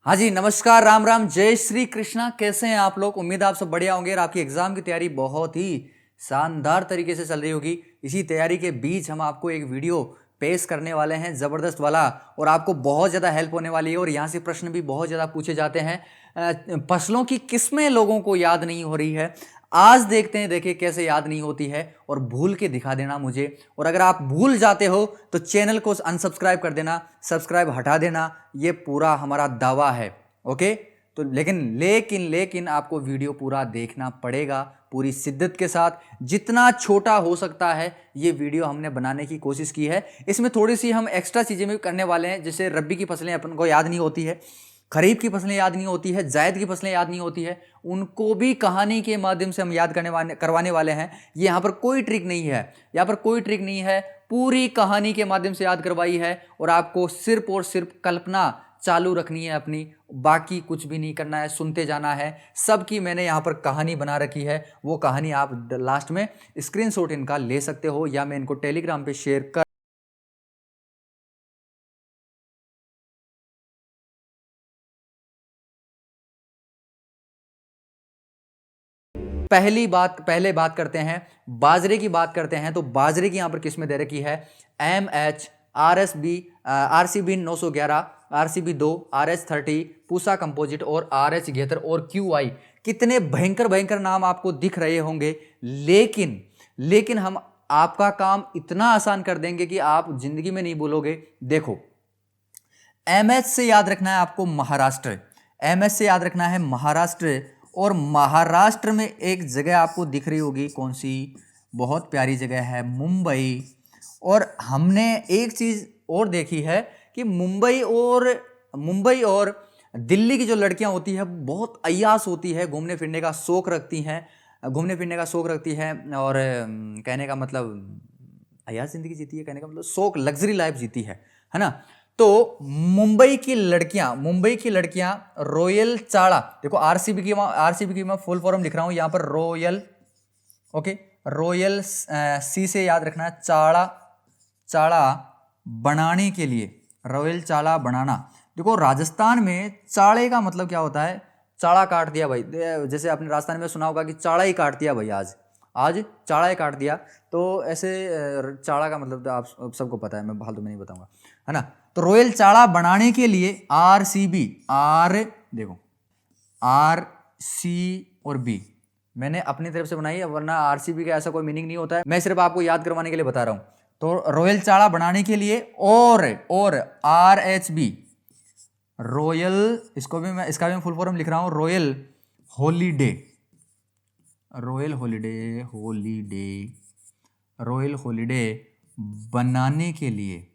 हाँ जी, नमस्कार, राम राम, जय श्री कृष्णा। कैसे हैं आप लोग? उम्मीद है आप सब बढ़िया होंगे और आपकी एग्जाम की तैयारी बहुत ही शानदार तरीके से चल रही होगी। इसी तैयारी के बीच हम आपको एक वीडियो पेश करने वाले हैं ज़बरदस्त वाला, और आपको बहुत ज़्यादा हेल्प होने वाली है। और यहाँ से प्रश्न भी बहुत ज़्यादा पूछे जाते हैं। फसलों की किस्में लोगों को याद नहीं हो रही है। आज देखते हैं, देखिए कैसे याद नहीं होती है, और भूल के दिखा देना मुझे। और अगर आप भूल जाते हो तो चैनल को अनसब्सक्राइब कर देना, सब्सक्राइब हटा देना, ये पूरा हमारा दावा है। ओके, तो लेकिन लेकिन लेकिन आपको वीडियो पूरा देखना पड़ेगा पूरी शिद्दत के साथ। जितना छोटा हो सकता है ये वीडियो हमने बनाने की कोशिश की है। इसमें थोड़ी सी हम एक्स्ट्रा चीज़ें भी करने वाले हैं, जैसे रबी की फसलें अपन को याद नहीं होती है, खरीफ की फसलें याद नहीं होती है, जायद की फसलें याद नहीं होती है, उनको भी कहानी के माध्यम से हम याद करवाने वाले हैं। ये यहाँ पर कोई ट्रिक नहीं है, यहाँ पर कोई ट्रिक नहीं है, पूरी कहानी के माध्यम से याद करवाई है। और आपको सिर्फ और सिर्फ कल्पना चालू रखनी है अपनी, बाकी कुछ भी नहीं करना है, सुनते जाना है। सबकी मैंने यहाँ पर कहानी बना रखी है, वो कहानी आप लास्ट में स्क्रीनशॉट इनका ले सकते हो, या मैं इनको टेलीग्राम पे शेयर कर। पहले बात करते हैं बाजरे की। बात करते हैं तो बाजरे की यहां पर किस्में दे रखी है MH, RSB, RCB 911, RCB 2, RH30, Pusa composite और RH 71 और QI। कितने भयंकर भयंकर नाम आपको दिख रहे होंगे, लेकिन लेकिन हम आपका काम इतना आसान कर देंगे कि आप जिंदगी में नहीं भूलोगे। देखो, MS से याद रखना है आपको महाराष्ट्र, MS से याद रखना है महाराष्ट्र। और महाराष्ट्र में एक जगह आपको दिख रही होगी, कौन सी, बहुत प्यारी जगह है, मुंबई। और हमने एक चीज़ और देखी है कि मुंबई और दिल्ली की जो लड़कियां होती है बहुत अय्यास होती है, घूमने फिरने का शौक रखती हैं, घूमने फिरने का शौक रखती है। और कहने का मतलब अय्यास जिंदगी जीती है, कहने का मतलब शौक, लग्जरी लाइफ जीती है ना। तो मुंबई की लड़कियां रॉयल चाड़ा, देखो आरसीबी की मैं फुल फॉर्म लिख रहा हूं यहां पर, रॉयल, ओके, रॉयल सी से याद रखना है, चाड़ा, चाड़ा बनाने के लिए, रॉयल चाड़ा बनाना। देखो राजस्थान में चाड़े का मतलब क्या होता है, चाड़ा काट दिया भाई, जैसे आपने राजस्थान में सुना होगा कि चाड़ा ही काट दिया भाई, आज आज चाड़ा ही काट दिया। तो ऐसे चाड़ा का मतलब तो आप सबको पता है, मैं फालतू में नहीं बताऊंगा, है ना। तो रॉयल चाड़ा बनाने के लिए RCB, देखो RC और B मैंने अपनी तरफ से बनाई है, वरना RCB का ऐसा कोई मीनिंग नहीं होता है, मैं सिर्फ आपको याद करवाने के लिए बता रहा हूं। तो रॉयल चाड़ा बनाने के लिए, और RHB, रॉयल, इसका भी मैं फुल फॉर्म लिख रहा हूं, royal holiday, royal holiday, royal holiday बनाने के लिए,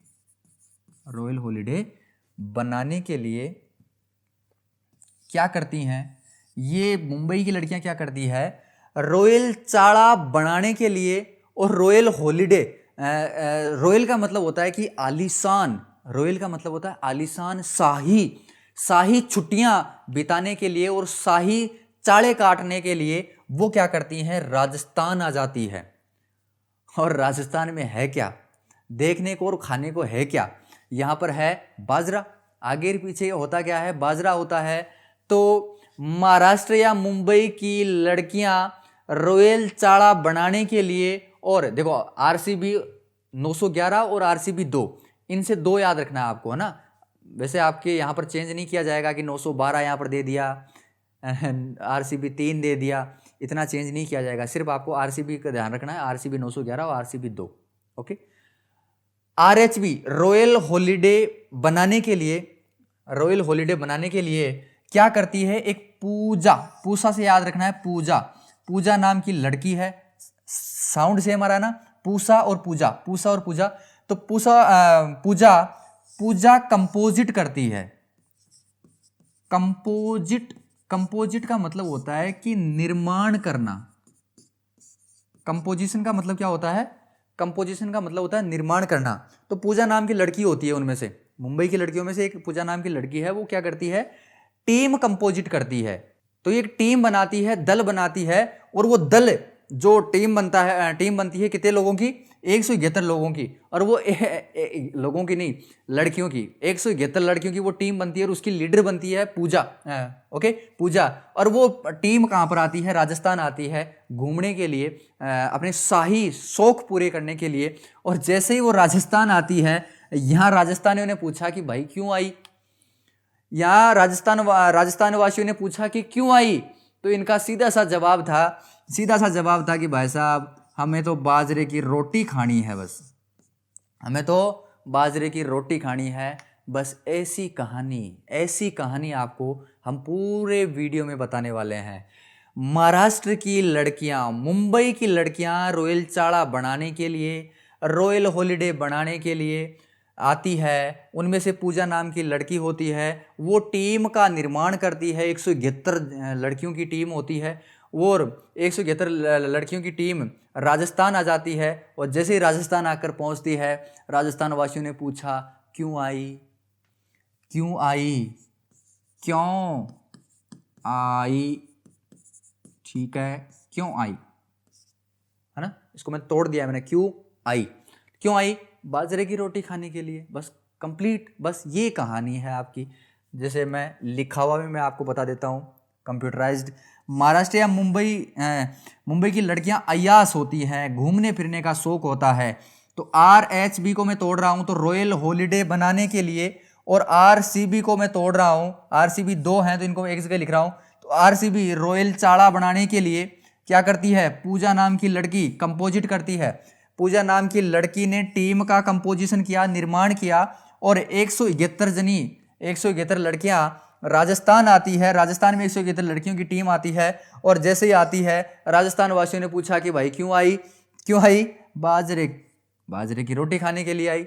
रॉयल हॉलीडे बनाने के लिए क्या करती हैं ये मुंबई की लड़कियां, क्या करती है, रॉयल चाड़ा बनाने के लिए और रॉयल हॉलीडे, रॉयल का मतलब होता है कि आलीशान, रॉयल का मतलब होता है आलीशान, शाही, शाही छुट्टियां बिताने के लिए और शाही चाड़े काटने के लिए वो क्या करती हैं, राजस्थान आ जाती है। और राजस्थान में है क्या देखने को और खाने को, है क्या, यहाँ पर है बाजरा, आगे पीछे होता क्या है, बाजरा होता है। तो महाराष्ट्र या मुंबई की लड़कियां रॉयल चाड़ा बनाने के लिए, और देखो RCB 911 और RCB 2, इनसे 2 याद रखना है आपको, है ना। वैसे आपके यहाँ पर चेंज नहीं किया जाएगा कि 912 यहाँ पर दे दिया, RCB 3 दे दिया, इतना चेंज नहीं किया जाएगा, सिर्फ आपको RCB का ध्यान रखना है, RCB 911 और RCB 2, okay. RHB royal holiday बनाने के लिए, रॉयल हॉलीडे बनाने के लिए क्या करती है, एक पूजा, पूसा से याद रखना है, पूजा, पूजा नाम की लड़की है, साउंड सेम आ रहा है ना, पूसा और पूजा, पूसा और पूजा। तो पूजा कंपोजिट करती है, कंपोजिट का मतलब होता है कि निर्माण करना। कंपोजिशन का मतलब क्या होता है, कंपोजिशन का मतलब होता है निर्माण करना। तो पूजा नाम की लड़की होती है उनमें से, मुंबई की लड़कियों में से एक पूजा नाम की लड़की है, वो क्या करती है, टीम कंपोजिट करती है। तो एक टीम बनाती है, दल बनाती है, और वो दल जो टीम बनती है कितने लोगों की, 171 लोगों की, और वो लोगों की नहीं, लड़कियों की, 171 लड़कियों की वो टीम बनती है और उसकी लीडर बनती है पूजा। ओके, पूजा। और वो टीम कहाँ पर आती है, राजस्थान आती है घूमने के लिए, अपने शाही शौक पूरे करने के लिए। और जैसे ही वो राजस्थान आती है, यहाँ राजस्थानियों ने पूछा कि भाई क्यों आई, यहाँ राजस्थान वासियों ने पूछा कि क्यों आई, तो इनका सीधा सा जवाब था कि भाई साहब हमें तो बाजरे की रोटी खानी है, बस हमें तो बाजरे की रोटी खानी है बस। ऐसी कहानी आपको हम पूरे वीडियो में बताने वाले हैं। महाराष्ट्र की लड़कियां, मुंबई की लड़कियां रॉयल चाड़ा बनाने के लिए, रॉयल हॉलिडे बनाने के लिए आती है। उनमें से पूजा नाम की लड़की होती है, वो टीम का निर्माण करती है। 171 लड़कियों की टीम होती है और 171 लड़कियों की टीम राजस्थान आ जाती है। और जैसे ही राजस्थान आकर पहुंचती है, राजस्थान वासियों ने पूछा क्यों आई, क्यों आई, क्यों आई, ठीक है, क्यों आई, है ना, इसको मैं तोड़ दिया मैंने, क्यों आई, बाजरे की रोटी खाने के लिए, बस कंप्लीट, बस ये कहानी है आपकी। जैसे मैं लिखा हुआ भी मैं आपको बता देता हूँ, कंप्यूटराइज्ड। महाराष्ट्र या मुंबई की लड़कियां अय्याश होती हैं, घूमने फिरने का शौक होता है। तो RHB को मैं तोड़ रहा हूँ तो रॉयल हॉलिडे बनाने के लिए, और RCB को मैं तोड़ रहा हूँ, RCB 2 हैं तो इनको एक जगह लिख रहा हूँ। तो RCB रॉयल चाड़ा बनाने के लिए क्या करती है, पूजा नाम की लड़की कंपोजिट करती है। पूजा नाम की लड़की ने टीम का कंपोजिशन किया, निर्माण किया, और 171 लड़कियां राजस्थान आती है। राजस्थान में 171 लड़कियों की टीम आती है। और जैसे ही आती है, राजस्थान वासियों ने पूछा कि भाई क्यों आई, बाजरे की रोटी खाने के लिए आई।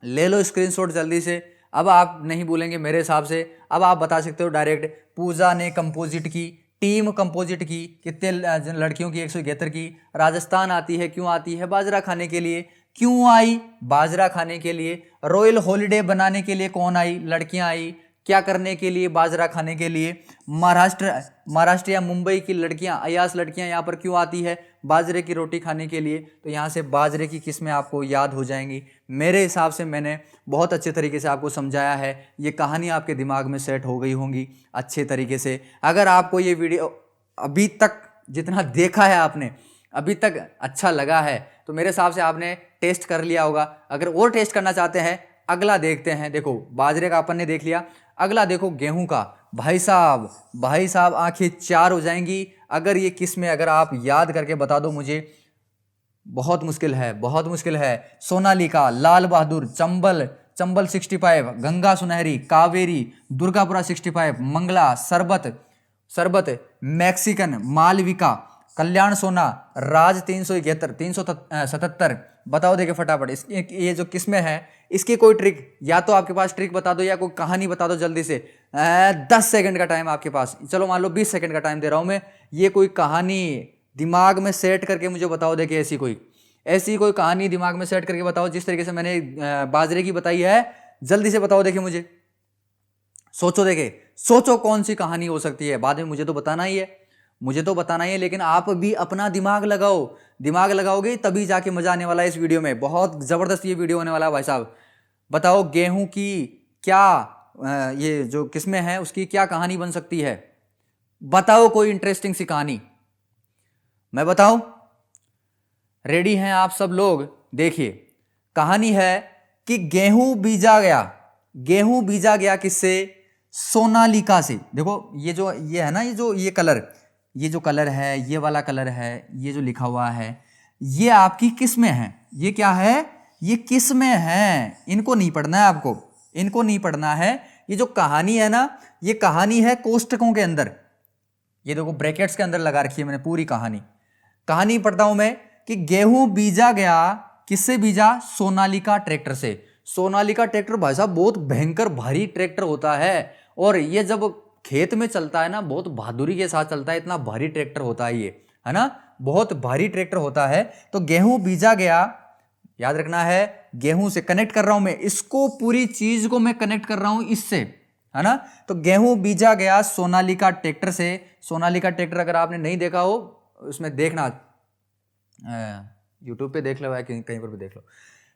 ले लो स्क्रीनशॉट जल्दी से। अब आप नहीं बोलेंगे मेरे हिसाब से, अब आप बता सकते हो डायरेक्ट। पूजा ने composite key, team composite key, कितने लड़कियों की, 171 की। राजस्थान आती है, क्यों आती है, बाजरा खाने के लिए। क्यों आई, बाजरा खाने के लिए। रॉयल हॉलिडे बनाने के लिए कौन आई, लड़कियां आई। क्या करने के लिए, बाजरा खाने के लिए। महाराष्ट्र या मुंबई की लड़कियां, अयास लड़कियां यहाँ पर क्यों आती है, बाजरे की रोटी खाने के लिए। तो यहाँ से बाजरे की किस्में आपको याद हो जाएंगी। मेरे हिसाब से मैंने बहुत अच्छे तरीके से आपको समझाया है, ये कहानी आपके दिमाग में सेट हो गई होंगी अच्छे तरीके से। अगर आपको ये वीडियो अभी तक जितना देखा है आपने, अभी तक अच्छा लगा है, तो मेरे हिसाब से आपने टेस्ट कर लिया होगा। अगर और टेस्ट करना चाहते हैं, अगला देखते हैं। देखो बाजरे का अपन ने देख लिया, अगला देखो गेहूं का। भाई साहब आंखें चार हो जाएंगी अगर ये किस्में अगर आप याद करके बता दो मुझे। बहुत मुश्किल है। सोनालिका, लाल बहादुर, चंबल 65, गंगा सुनहरी, कावेरी, दुर्गापुरा 65, मंगला, सरबत, मैक्सिकन, मालविका, कल्याण सोना, राज 377। बताओ देखे फटाफट ये जो किस्में हैं, इसकी कोई ट्रिक, या तो आपके पास ट्रिक बता दो या कोई कहानी बता दो जल्दी से। 10 सेकंड का टाइम आपके पास, चलो मान लो 20 सेकंड का टाइम दे रहा हूं मैं। ये कोई कहानी दिमाग में सेट करके मुझे बताओ देखे, ऐसी कोई कहानी दिमाग में सेट करके बताओ जिस तरीके से मैंने बाजरे की बताई है। जल्दी से बताओ देखे मुझे, सोचो कौन सी कहानी हो सकती है। बाद में मुझे तो बताना ही है, लेकिन आप भी अपना दिमाग लगाओगे तभी जाके मजा आने वाला है इस वीडियो में। बहुत जबरदस्त ये वीडियो होने वाला है भाई साहब। बताओ गेहूं की क्या ये जो किस्में हैं उसकी क्या कहानी बन सकती है। बताओ कोई इंटरेस्टिंग सी कहानी। मैं बताऊं? रेडी हैं आप सब लोग? देखिए कहानी है कि गेहूं बीजा गया किससे? सोनालिका से। देखो ये है ना, ये जो कलर है, ये वाला कलर है, ये जो लिखा हुआ है, ये आपकी किस्में हैं। ये क्या है? ये किस्में हैं। इनको नहीं पढ़ना है। ये जो कहानी है ना, ये कहानी है कोष्टकों के अंदर। ये देखो ब्रैकेट्स के अंदर लगा रखी है मैंने पूरी कहानी पढ़ता हूं मैं कि गेहूं बीजा गया किससे बीजा? सोनालिका ट्रैक्टर से। सोनालिका ट्रैक्टर भाई साहब बहुत भयंकर भारी ट्रैक्टर होता है, और ये जब खेत में चलता है ना, बहुत बहादुरी के साथ चलता है। इतना भारी ट्रैक्टर होता है ये, है ना, बहुत भारी ट्रैक्टर होता है। तो गेहूं बीजा गया, याद रखना है, गेहूं से कनेक्ट कर रहा हूं मैं इसको, पूरी चीज को मैं कनेक्ट कर रहा हूं इससे, है ना। तो गेहूं बीजा गया सोनालिका ट्रैक्टर से। सोनालिका ट्रैक्टर अगर आपने नहीं देखा हो, उसमें देखना, यूट्यूब पे देख लो या कहीं पर भी देख लो।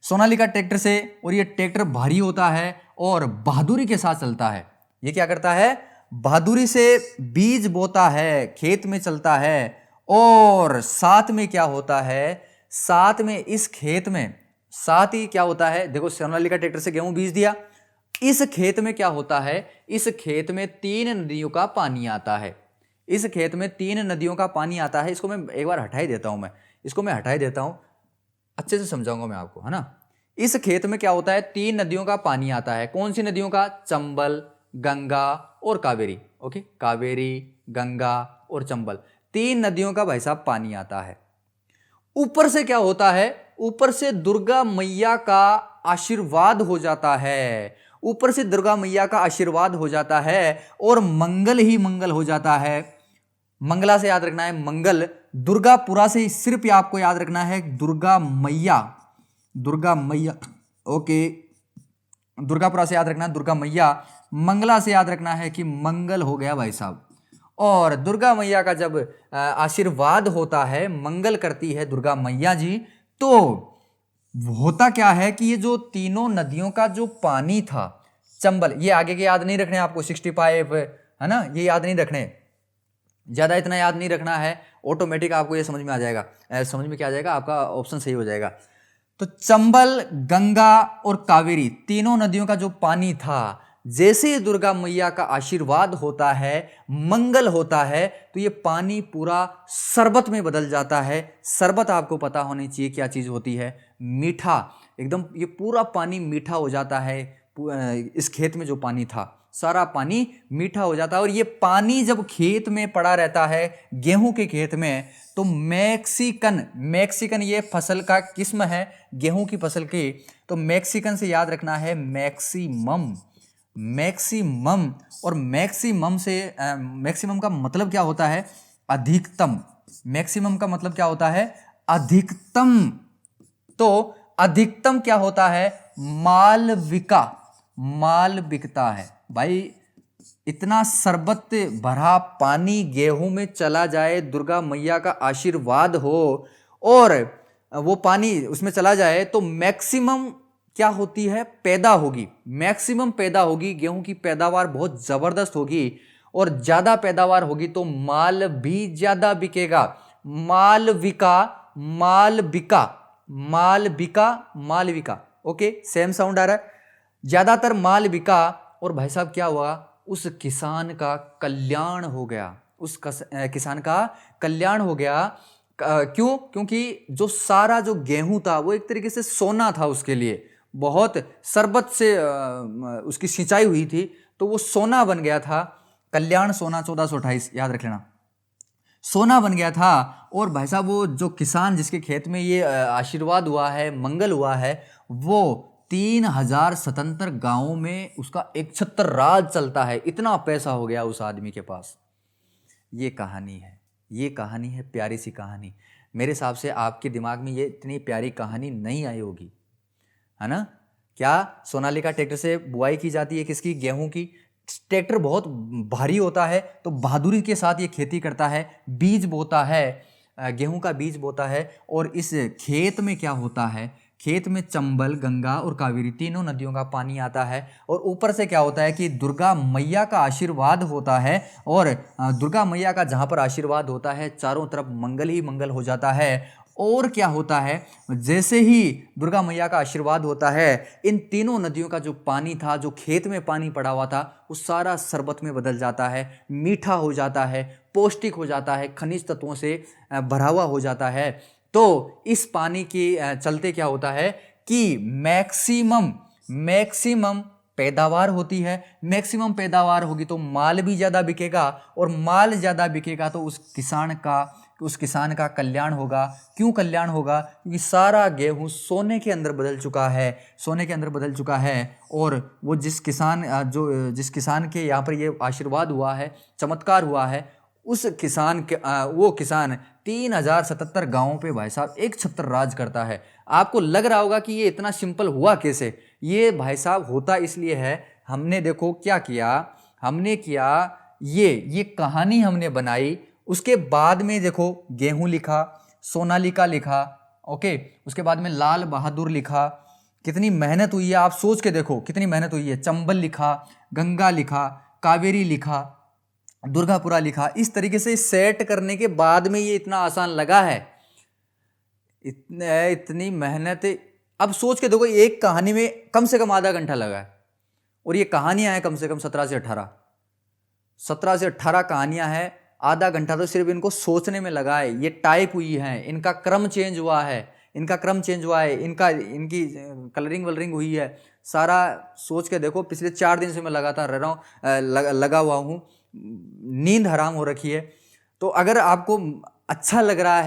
सोनालिका ट्रैक्टर से, और ये ट्रैक्टर भारी होता है और बहादुरी के साथ चलता है। ये क्या करता है? बहादुरी से बीज बोता है, खेत में चलता है, और साथ में क्या होता है, साथ में इस खेत में साथ ही क्या होता है, देखो सोनालिका ट्रैक्टर से गेहूं बीज दिया, इस खेत में क्या होता है, इस खेत में 3 नदियों का पानी आता है। इस खेत में 3 नदियों का पानी आता है। इसको मैं एक बार हटा ही देता हूं, इसको मैं हटा ही देता हूं, अच्छे से समझाऊंगा मैं आपको, है ना। इस खेत में क्या होता है, 3 नदियों का पानी आता है। कौन सी नदियों का? चंबल, गंगा और कावेरी। ओके, कावेरी, गंगा और चंबल, 3 नदियों का भाई साहब पानी आता है। ऊपर से क्या होता है, ऊपर से दुर्गा मैया का आशीर्वाद हो जाता है। ऊपर से दुर्गा मैया का आशीर्वाद हो जाता है और मंगल ही मंगल हो जाता है। मंगला से याद रखना है, मंगल। दुर्गापुरा से सिर्फ आपको याद रखना है दुर्गा मैया, दुर्गा मैया। ओके, दुर्गापुरा से याद रखना है दुर्गा मैया। मंगला से याद रखना है कि मंगल हो गया भाई साहब। और दुर्गा मैया का जब आशीर्वाद होता है, मंगल करती है दुर्गा मैया जी, तो होता क्या है कि ये जो तीनों नदियों का जो पानी था, चंबल, ये आगे के याद नहीं रखने आपको, 65 है ना, ये याद नहीं रखने, ज़्यादा इतना याद नहीं रखना है, ऑटोमेटिक आपको ये समझ में आ जाएगा। समझ में क्या आ जाएगा, आपका ऑप्शन सही हो जाएगा। तो चंबल, गंगा और कावेरी, तीनों नदियों का जो पानी था, जैसे दुर्गा मैया का आशीर्वाद होता है, मंगल होता है, तो ये पानी पूरा शरबत में बदल जाता है। शरबत आपको पता होनी चाहिए क्या चीज़ होती है, मीठा, एकदम ये पूरा पानी मीठा हो जाता है। इस खेत में जो पानी था, सारा पानी मीठा हो जाता है। और ये पानी जब खेत में पड़ा रहता है, गेहूं के खेत में, तो मैक्सिकन ये फसल का किस्म है गेहूं की फसल की, तो मैक्सिकन से याद रखना है मैक्सिमम। और मैक्सिमम से मैक्सिमम का मतलब क्या होता है, अधिकतम। मैक्सिमम का मतलब क्या होता है, अधिकतम। तो अधिकतम क्या होता है, माल बिकता है भाई। इतना शरबत भरा पानी गेहूं में चला जाए, दुर्गा मैया का आशीर्वाद हो और वो पानी उसमें चला जाए, तो मैक्सिमम क्या होती है, पैदा होगी, मैक्सिमम पैदा होगी, गेहूं की पैदावार बहुत जबरदस्त होगी, और ज्यादा पैदावार होगी तो माल भी ज्यादा बिकेगा। माल बिका। ओके, सेम साउंड आ रहा है, ज्यादातर माल बिका। और भाई साहब क्या हुआ, उस किसान का कल्याण हो गया, किसान का कल्याण हो गया। क्यों? क्योंकि जो सारा जो गेहूं था वो एक तरीके से सोना था, उसके लिए बहुत शरबत से उसकी सिंचाई हुई थी, तो वो सोना बन गया था। कल्याण सोना 1428 याद रख लेना, सोना बन गया था। और भाई साहब वो जो किसान जिसके खेत में ये आशीर्वाद हुआ है, मंगल हुआ है, वो 3000 स्वतंत्र गांवों में उसका एक छत्र राज चलता है। इतना पैसा हो गया उस आदमी के पास। ये कहानी है, प्यारी सी कहानी। मेरे हिसाब से आपके दिमाग में ये इतनी प्यारी कहानी नहीं आई होगी, है ना। क्या सोनालिका ट्रैक्टर से बुआई की जाती है, किसकी, गेहूं की। ट्रैक्टर बहुत भारी होता है, तो बहादुरी के साथ ये खेती करता है, बीज बोता है, गेहूं का बीज बोता है। और इस खेत में क्या होता है, खेत में चंबल, गंगा और कावेरी, तीनों नदियों का पानी आता है। और ऊपर से क्या होता है कि दुर्गा मैया का आशीर्वाद होता है, और दुर्गा मैया का जहाँ पर आशीर्वाद होता है, चारों तरफ मंगल ही मंगल हो जाता है। और क्या होता है, जैसे ही दुर्गा मैया का आशीर्वाद होता है, इन तीनों नदियों का जो पानी था, जो खेत में पानी पड़ा हुआ था, वो सारा शरबत में बदल जाता है, मीठा हो जाता है, पौष्टिक हो जाता है, खनिज तत्वों से भरा हुआ हो जाता है। तो इस पानी के चलते क्या होता है कि मैक्सिमम पैदावार होती है। मैक्सिमम पैदावार होगी तो माल भी ज़्यादा बिकेगा, और माल ज़्यादा बिकेगा तो उस किसान का कल्याण होगा। क्यों कल्याण होगा? क्योंकि सारा गेहूं सोने के अंदर बदल चुका है। और वो जिस किसान के यहाँ पर ये आशीर्वाद हुआ है, चमत्कार हुआ है, उस किसान के वो किसान 3077 गांवों पे भाई साहब एक छत्र राज करता है। आपको लग रहा होगा कि ये इतना सिंपल हुआ कैसे। ये भाई साहब होता इसलिए है, हमने देखो क्या किया, ये कहानी हमने बनाई, उसके बाद में देखो गेहूं लिखा, सोनालिका लिखा, ओके, उसके बाद में लाल बहादुर लिखा। कितनी मेहनत हुई है, आप सोच के देखो कितनी मेहनत हुई है। चंबल लिखा, गंगा लिखा, कावेरी लिखा, दुर्गापुरा लिखा। इस तरीके से सेट करने के बाद में ये इतना आसान लगा है। इतनी मेहनत, अब सोच के देखो एक कहानी में कम से कम आधा घंटा लगा है, और ये कहानियां हैं कम से कम 17 से 18 कहानियां हैं। आधा घंटा तो सिर्फ इनको सोचने में लगा है। ये टाइप हुई हैं, इनका क्रम चेंज हुआ है, इनकी कलरिंग वलरिंग हुई है। सारा सोच के देखो, पिछले 4 दिन से मैं लगातार रह रहा हूँ, लगा हुआ हूँ, नींद हराम हो रखी है। तो अगर आपको अच्छा लग रहा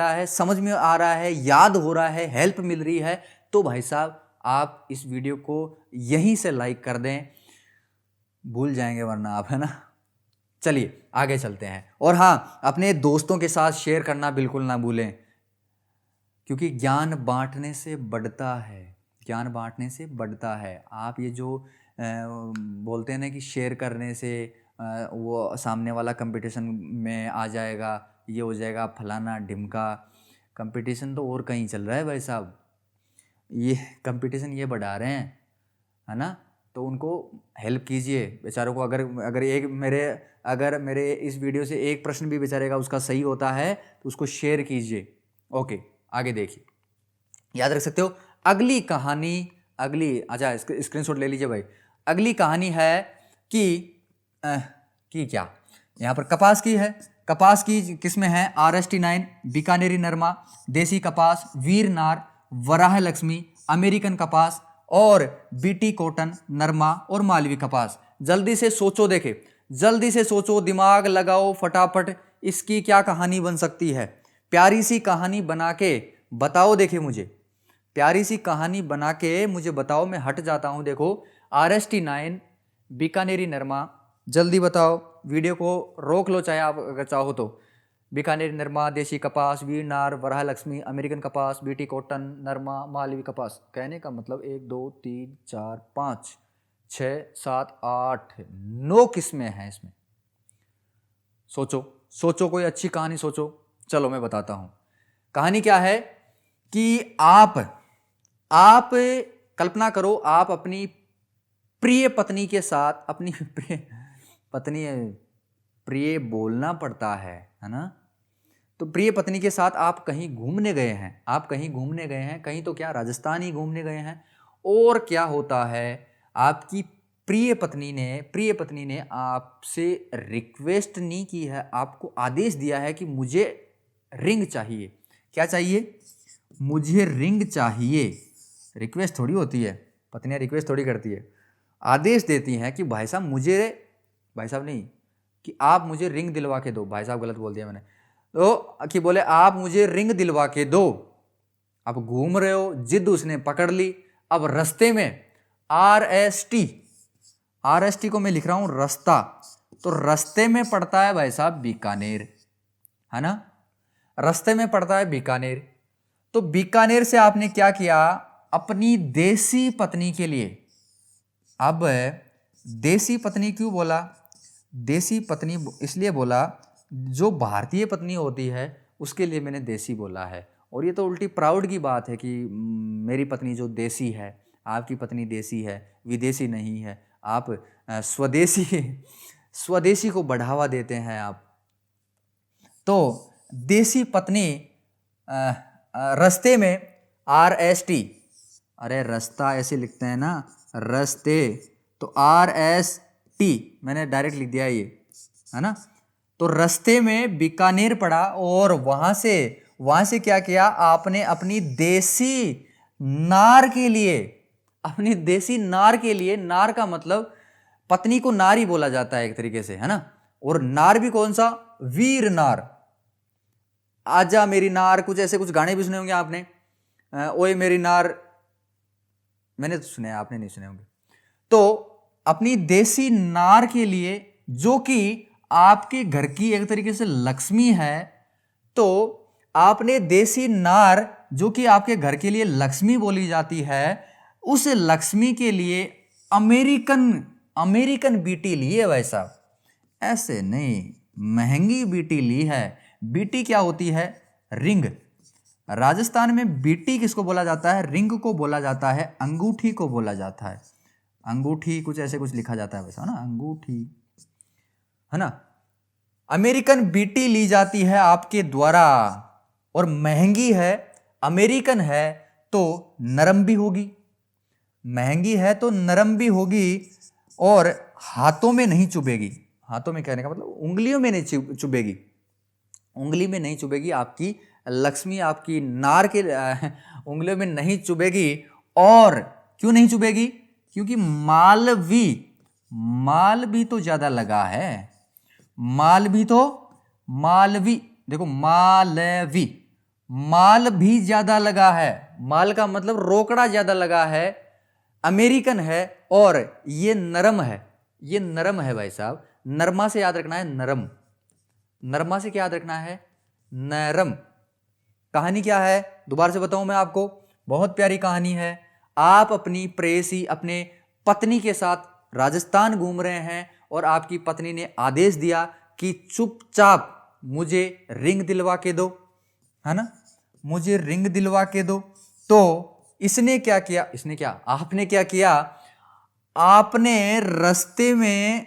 है, समझ में आ रहा है, याद हो रहा है, हेल्प मिल रही है, तो भाई साहब आप इस वीडियो को यहीं से लाइक कर दें, भूल जाएंगे वरना आप, है ना। चलिए आगे चलते हैं। और हाँ, अपने दोस्तों के साथ शेयर करना बिल्कुल ना भूलें, क्योंकि ज्ञान बांटने से बढ़ता है, ज्ञान बांटने से बढ़ता है। आप ये जो बोलते हैं ना कि शेयर करने से वो सामने वाला कंपटीशन में आ जाएगा, ये हो जाएगा फलाना ढिमका, कंपटीशन तो और कहीं चल रहा है भाई साहब। ये कंपटीशन ये बढ़ा रहे हैं, है ना। तो उनको हेल्प कीजिए बेचारों को। अगर मेरे इस वीडियो से एक प्रश्न भी बेचारे का उसका सही होता है तो उसको शेयर कीजिए। ओके, आगे देखिए, याद रख सकते हो। अगली कहानी, अच्छा स्क्रीनशॉट ले लीजिए भाई। अगली कहानी है कि क्या, यहाँ पर कपास की है। कपास की किस्में हैं RST9, बीकानेरी नरमा, देसी कपास, वीर नार, वराह लक्ष्मी, अमेरिकन कपास और BT कॉटन, नरमा और मालवी कपास। जल्दी से सोचो, देखे जल्दी से सोचो, दिमाग लगाओ फटाफट, इसकी क्या कहानी बन सकती है। प्यारी सी कहानी बना के बताओ, देखे मुझे प्यारी सी कहानी बना के मुझे बताओ। मैं हट जाता हूं, देखो RST9, बीकानेरी नरमा, जल्दी बताओ, वीडियो को रोक लो चाहे आप अगर चाहो तो। बीकानेरी नरमा, देसी कपास, वीर नार, वराह लक्ष्मी, अमेरिकन कपास, BT कॉटन, नरमा, मालवी कपास। कहने का मतलब 1 2 3 4 5 6 7 8 9 किस्में हैं इसमें। सोचो कोई अच्छी कहानी सोचो। चलो मैं बताता हूं कहानी क्या है। कि आप कल्पना करो, आप अपनी प्रिय पत्नी के साथ, अपनी प्रिय बोलना पड़ता है ना। तो प्रिय पत्नी के साथ आप कहीं घूमने गए हैं, कहीं तो क्या राजस्थान ही घूमने गए हैं। और क्या होता है, आपकी प्रिय पत्नी ने आपसे रिक्वेस्ट नहीं की है, आपको आदेश दिया है कि मुझे रिंग चाहिए। क्या चाहिए? मुझे रिंग चाहिए। रिक्वेस्ट थोड़ी होती है, पत्नियां रिक्वेस्ट थोड़ी करती है, आदेश देती हैं कि भाई साहब नहीं, कि आप मुझे रिंग दिलवा के दो। भाई साहब गलत बोल दिया मैंने, तो कि बोले आप मुझे रिंग दिलवा के दो। अब घूम रहे हो, जिद उसने पकड़ ली। अब रास्ते में RST को मैं लिख रहा हूं रास्ता, तो रास्ते में पड़ता है भाई साहब बीकानेर, है ना। रास्ते में पड़ता है बीकानेर। तो बीकानेर से आपने क्या किया, अपनी देसी पत्नी के लिए। अब देसी पत्नी क्यों बोला? देसी पत्नी इसलिए बोला, जो भारतीय पत्नी होती है उसके लिए मैंने देसी बोला है। और ये तो उल्टी प्राउड की बात है कि मेरी पत्नी जो देसी है, आपकी पत्नी देसी है, विदेशी नहीं है। आप स्वदेशी को बढ़ावा देते हैं आप। तो देसी पत्नी रास्ते में RST, अरे रास्ता ऐसे लिखते हैं ना, रास्ते, तो RST मैंने डायरेक्ट लिख दिया ये, है ना। तो रास्ते में बीकानेर पड़ा और वहां से क्या किया आपने, अपनी देसी नार के लिए, नार का मतलब पत्नी को नार ही बोला जाता है एक तरीके से, है ना। और नार भी कौन सा? वीर नार। आजा मेरी नार, कुछ गाने भी सुने होंगे आपने, ओए मेरी नार, मैंने तो सुने, आपने नहीं सुने होंगे। तो अपनी देसी नार के लिए, जो कि आपके घर की एक तरीके से लक्ष्मी है, तो आपने देसी नार जो कि आपके घर के लिए लक्ष्मी बोली जाती है, उस लक्ष्मी के लिए अमेरिकन BT लिए भाई साहब, ऐसे नहीं, महंगी बीटी ली है। बीटी क्या होती है? रिंग। राजस्थान में बीटी किसको बोला जाता है? रिंग को बोला जाता है, अंगूठी को बोला जाता है। अंगूठी कुछ ऐसे कुछ लिखा जाता है वैसा ना, अंगूठी, है ना। अमेरिकन बीटी ली जाती है आपके द्वारा और महंगी है। अमेरिकन है तो नरम भी होगी, महंगी है तो नरम भी होगी और हाथों में नहीं चुभेगी। हाथों में कहने का मतलब उंगलियों में नहीं चुभेगी, उंगली में नहीं चुभेगी, आपकी लक्ष्मी आपकी नार के उंगलियों में नहीं चुभेगी। और क्यों नहीं चुभेगी? क्योंकि माल भी तो ज्यादा लगा है। मालवी, देखो माल भी ज्यादा लगा है। माल का मतलब रोकड़ा ज्यादा लगा है। अमेरिकन है और ये नरम है, ये नरम है भाई साहब। नरमा से याद रखना है, नरम। नरमा से क्या याद रखना है? नरम। कहानी क्या है दोबारा से बताऊं मैं आपको, बहुत प्यारी कहानी है। आप अपनी प्रेयसी, अपने पत्नी के साथ राजस्थान घूम रहे हैं और आपकी पत्नी ने आदेश दिया कि चुपचाप मुझे रिंग दिलवा के दो, है ना, मुझे रिंग दिलवा के दो। तो इसने क्या किया? आपने क्या किया? आपने रास्ते में,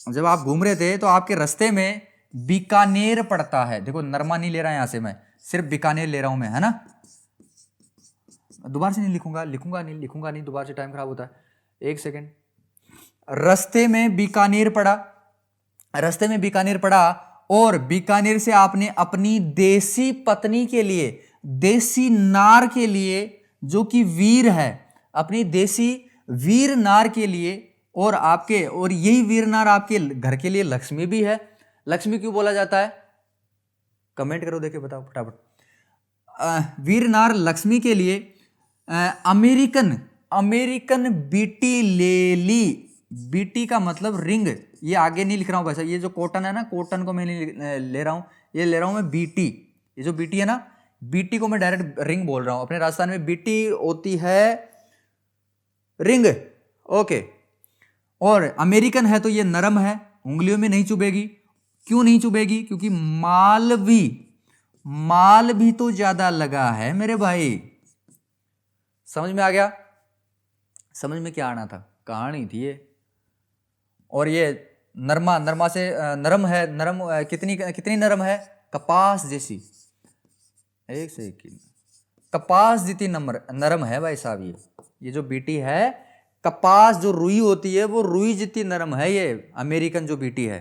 जब आप घूम रहे थे तो आपके रास्ते में बीकानेर पड़ता है। देखो नरमा नहीं ले रहा यहां से, मैं सिर्फ बीकानेर ले रहा हूं मैं, है ना। दोबारा से नहीं लिखूंगा नहीं, दोबारा से टाइम खराब होता है। एक सेकेंड। रास्ते में बीकानेर पड़ा और बीकानेर से आपने अपनी देसी पत्नी के लिए, देसी नार के लिए जो कि वीर है, अपनी देसी वीर नार के लिए, और यही वीर नार आपके घर के लिए लक्ष्मी भी है। लक्ष्मी क्यों बोला जाता है? कमेंट करो, देखे बताओ फटाफट। वीर नार लक्ष्मी के लिए अमेरिकन बीटी ले ली। बीटी का मतलब रिंग। ये आगे नहीं लिख रहा हूं वैसा, ये जो कॉटन है ना, कॉटन को मैं नहीं ले रहा हूं, ये ले रहा हूं मैं बीटी। ये जो बीटी है ना, बीटी को मैं डायरेक्ट रिंग बोल रहा हूं। अपने राजस्थान में बीटी होती है रिंग, ओके। और अमेरिकन है तो ये नरम है, उंगलियों में नहीं चुभेगी। क्यों नहीं चुभेगी? क्योंकि माल भी तो ज्यादा लगा है मेरे भाई। समझ में आ गया? समझ में क्या आना था? कहानी थी ये। और ये नरमा से नरम है। नरम कितनी नरम है? कपास जैसी। एक सेकंड, कपास जितनी नरम है भाई साहब। ये जो बीटी है, कपास जो रुई होती है वो रुई जितनी नरम है ये अमेरिकन जो बीटी है।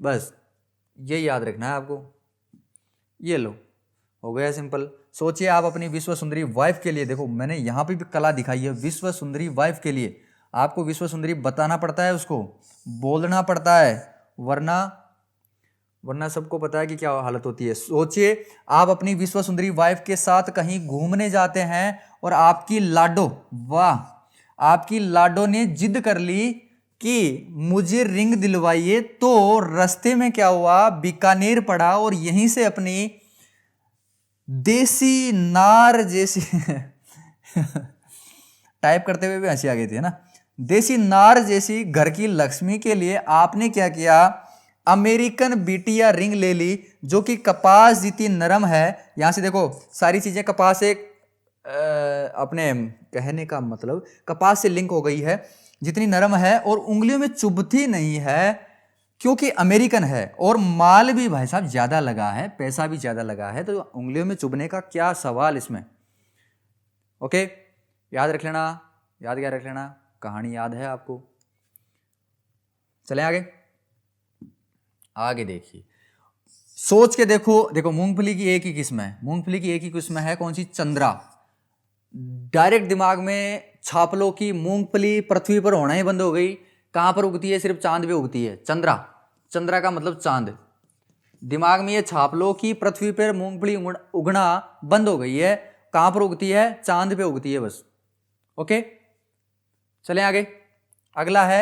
बस ये याद रखना है आपको। ये लो, हो गया सिंपल। सोचिए आप अपनी विश्व सुंदरी वाइफ के लिए, देखो मैंने यहां पे भी कला दिखाई है, विश्व सुंदरी वाइफ के लिए आपको विश्व सुंदरी बताना पड़ता है, उसको बोलना पड़ता है, वरना सबको पता है कि क्या हालत होती है। सोचिए आप अपनी विश्व सुंदरी वाइफ के साथ कहीं घूमने जाते हैं और आपकी लाडो ने जिद कर ली कि मुझे रिंग दिलवाइए। तो रास्ते में क्या हुआ? बीकानेर पड़ा और यहीं से अपनी देसी नार जैसी टाइप करते हुए भी हंसी आ गई थी, है ना। देसी नार जैसी घर की लक्ष्मी के लिए आपने क्या किया? अमेरिकन बीटी या रिंग ले ली, जो कि कपास जितनी नरम है। यहां से देखो सारी चीजें कपास से अपने कहने का मतलब कपास से लिंक हो गई है, जितनी नरम है और उंगलियों में चुभती नहीं है, क्योंकि अमेरिकन है। और माल भी भाई साहब ज्यादा लगा है, पैसा भी ज्यादा लगा है, तो उंगलियों में चुभने का क्या सवाल इसमें। ओके, याद रख लेना, कहानी याद है आपको। चलें आगे देखिए, सोच के देखो मूंगफली की एक ही किस्म है, कौन सी? चंद्रा। डायरेक्ट दिमाग में छाप लो कि मूंगफली पृथ्वी पर होना ही बंद हो गई। कहां पर उगती है? सिर्फ चांद पे उगती है। चंद्रा का मतलब चांद। दिमाग में ये छाप लो कि पृथ्वी पर मूंगफली उगना बंद हो गई है। कहां पर उगती है? चांद पे उगती है बस। ओके, चलें आगे। अगला है,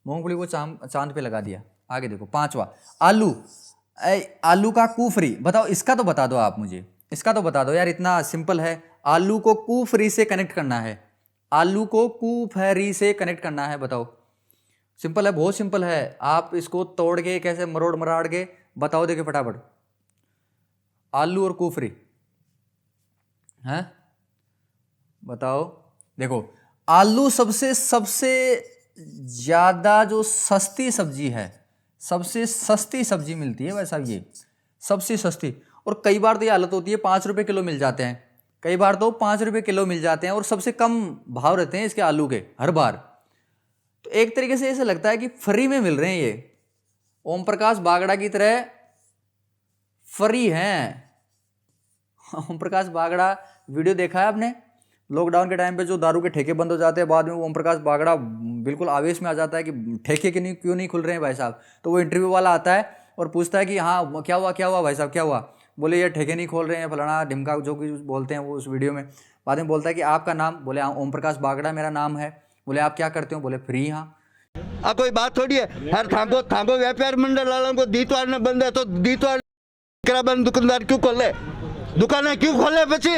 मूंगफली को चांद पे लगा दिया। आगे देखो, 5वां, आलू का कुफरी। बताओ, इसका तो बता दो आप मुझे, इसका तो बता दो यार, इतना सिंपल है। आलू को कुफरी से कनेक्ट करना है, आलू को कुफरी से कनेक्ट करना है, बताओ। सिंपल है, बहुत सिंपल है। आप इसको तोड़ के कैसे मरोड़ मराड़ के बताओ, देखिए फटाफट। आलू और कुफरी है, बताओ। देखो आलू सबसे सबसे ज्यादा जो सस्ती सब्जी है, सबसे सस्ती सब्जी मिलती है भाई साहब, ये सबसे सस्ती। और कई बार तो ये हालत होती है 5 रुपए किलो मिल जाते हैं, कई बार तो 5 रुपए किलो मिल जाते हैं, और सबसे कम भाव रहते हैं इसके आलू के हर बार। तो एक तरीके से ऐसा लगता है कि फ्री में मिल रहे हैं ये, ओम प्रकाश बागड़ा की तरह फ्री हैं। ओम प्रकाश बागड़ा वीडियो देखा है आपने? लॉकडाउन के टाइम पे जो दारू के ठेके बंद हो जाते हैं, बाद में ओम प्रकाश बागड़ा बिल्कुल आवेश में आ जाता है कि ठेके क्यों नहीं खुल रहे हैं भाई साहब। तो वो इंटरव्यू वाला आता है और पूछता है कि हाँ क्या हुआ भाई साहब, क्या हुआ? बोले ये ठेके नहीं खोल रहे हैं, फलाना ढिमका जो कुछ बोलते हैं वो उस वीडियो में। बाद में बोलता है कि आपका नाम? बोले हाँ ओम प्रकाश बागड़ा मेरा नाम है। बोले आप क्या करते हो? बोले फ्री। हाँ कोई बात थोड़ी है। हर थांगो व्यापार मंडल वालों को दीतवार ने बंद है तो दीतवार बंद दुकानदार क्यों खोले, दुकानें क्यों खोले बच्चे?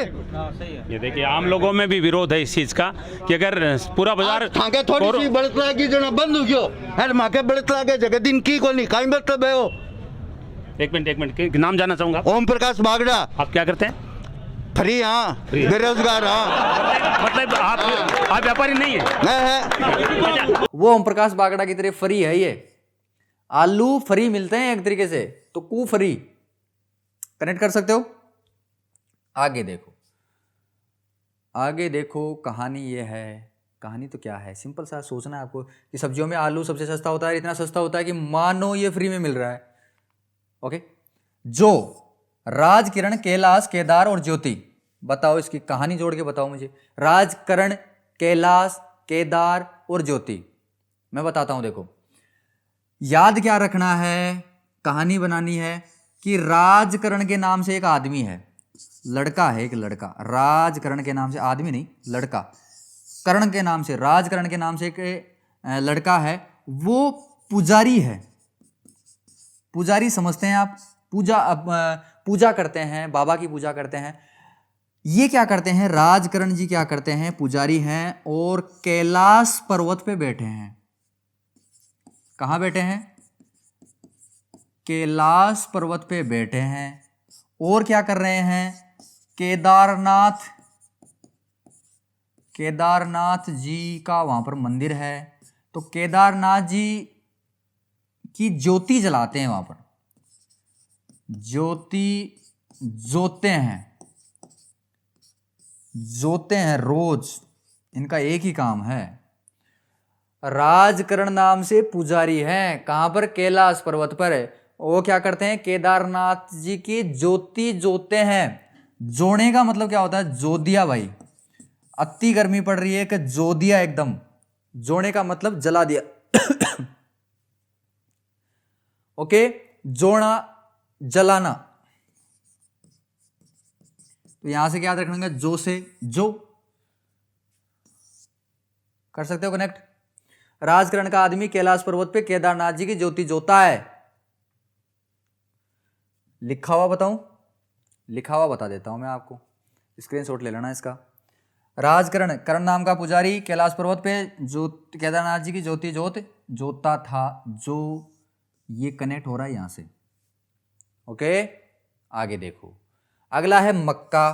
ये देखिए आम लोगों में भी विरोध है इस चीज का कि अगर पूरा बाजार थांगे थोड़ी सी बढ़त लागी जना बंद हो गयो, हर माके बढ़त लागे जगह दिन की कोनी काई मतलब है वो। एक मिनट नाम जानना चाहूंगा। ओम प्रकाश बागड़ा। आप क्या करते हैं? फ्री। हाँ बेरोजगार। हाँ मतलब आप व्यापारी नहीं है? वो ओम प्रकाश बागड़ा की तरह फ्री है ये। आलू फ्री मिलते हैं एक तरीके से, तो कू फ्री कनेक्ट कर सकते हो। आगे देखो, आगे देखो, कहानी ये है। कहानी तो क्या है, सिंपल सा सोचना है आपको कि सब्जियों में आलू सबसे सस्ता होता है, इतना सस्ता होता है कि मानो ये फ्री में मिल रहा है। ओके, जो राज, किरण, कैलाश, केदार और ज्योति, बताओ इसकी कहानी जोड़ के बताओ मुझे। राज, करण, कैलाश, केदार और ज्योति, मैं बताता हूं। देखो याद क्या रखना है, कहानी बनानी है कि राजकरण के नाम से एक आदमी है, लड़का है, एक लड़का। राजकरण के नाम से, आदमी नहीं लड़का, करण के नाम से, राजकरण के नाम से एक लड़का है। वो पुजारी है। पुजारी समझते हैं आप? पूजा करते हैं, बाबा की पूजा करते हैं। ये क्या करते हैं, राजकरण जी क्या करते हैं, पुजारी हैं और कैलाश पर्वत पे बैठे हैं। कहां बैठे हैं? कैलाश पर्वत पे बैठे हैं। और क्या कर रहे हैं? केदारनाथ जी का वहां पर मंदिर है, तो केदारनाथ जी की ज्योति जलाते हैं वहां पर, ज्योति जोते हैं रोज। इनका एक ही काम है। राजकरण नाम से पुजारी हैं, कहां पर? कैलाश पर्वत पर। वो क्या करते हैं? केदारनाथ जी की ज्योति जोते हैं। जोड़ने का मतलब क्या होता है? जो दिया भाई, अति गर्मी पड़ रही है कि जो दिया एकदम। जोड़ने का मतलब जला दिया। ओके, जोड़ना, जलाना। तो यहां से क्या याद रखना, जो से जो कर सकते हो कनेक्ट। राजकरण का आदमी कैलाश पर्वत पे केदारनाथ जी की ज्योति जोता है। लिखा हुआ बताऊं? लिखा हुआ बता देता हूं मैं आपको, स्क्रीनशॉट ले लेना इसका। राजकरण, करण नाम का पुजारी, कैलाश पर्वत पे जो केदारनाथ जी की ज्योति जोता था। जो ये कनेक्ट हो रहा है यहां से। ओके, आगे देखो, अगला है मक्का।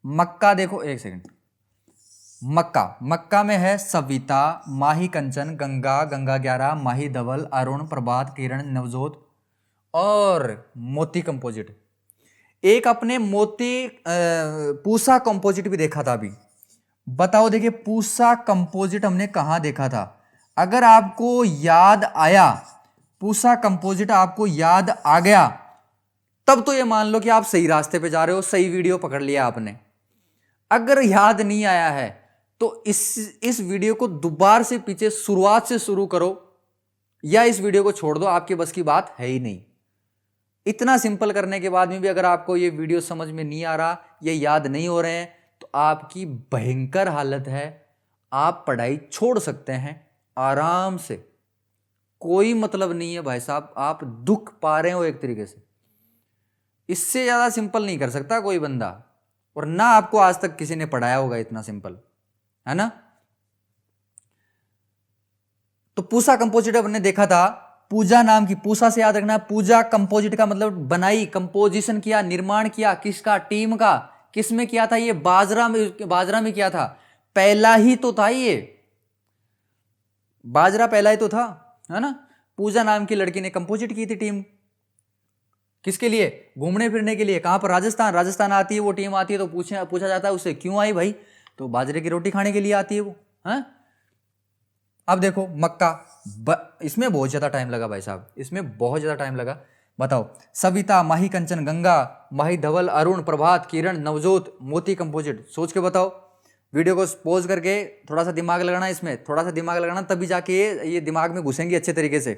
मक्का देखो, एक सेकंड। मक्का में है सविता, माही, कंचन, गंगा, गंगा 11, माही, धवल, अरुण, प्रभात, किरण, नवजोत और मोती कंपोजिट। एक अपने मोती पूसा कंपोजिट भी देखा था अभी। बताओ, देखिए पूसा कंपोजिट हमने कहां देखा था? अगर आपको याद आया, पूसा कंपोजिट आपको याद आ गया, तब तो ये मान लो कि आप सही रास्ते पे जा रहे हो, सही वीडियो पकड़ लिया आपने। अगर याद नहीं आया है तो इस वीडियो को दोबारा से पीछे शुरुआत से शुरू करो, या इस वीडियो को छोड़ दो, आपके बस की बात है ही नहीं। इतना सिंपल करने के बाद में भी अगर आपको ये वीडियो समझ में नहीं आ रहा, ये याद नहीं हो रहे हैं, तो आपकी भयंकर हालत है। आप पढ़ाई छोड़ सकते हैं आराम से, कोई मतलब नहीं है भाई साहब। आप दुख पा रहे हो एक तरीके से, इससे ज्यादा सिंपल नहीं कर सकता कोई बंदा, और ना आपको आज तक किसी ने पढ़ाया होगा इतना सिंपल, है ना। तो पूसा कंपोजिट हमने देखा था, पूजा नाम की, पूसा से याद रखना है, पूजा कंपोजिट का मतलब बनाई, कंपोजिशन किया, निर्माण किया, किसका, टीम का, किस में किया था ये, बाजरा में किया था, पहला ही तो था ये, बाजरा पहला ही तो था, है ना। पूजा नाम की लड़की ने कंपोजिट की थी टीम, किसके लिए, घूमने फिरने के लिए, कहां पर, राजस्थान आती है वो टीम, आती है तो पूछा जाता है उससे क्यों आई भाई, तो बाजरे की रोटी खाने के लिए आती है वो, है। अब देखो मक्का, इसमें बहुत ज्यादा टाइम लगा भाई साहब, इसमें बहुत ज्यादा टाइम लगा। बताओ, सविता, माही, कंचन, गंगा, माही, धवल, अरुण, प्रभात, किरण, नवजोत, मोती कंपोजिट, सोच के बताओ। वीडियो को पॉज करके थोड़ा सा दिमाग लगाना, इसमें थोड़ा सा दिमाग लगाना, तभी जाके ये दिमाग में घुसेंगे अच्छे तरीके से,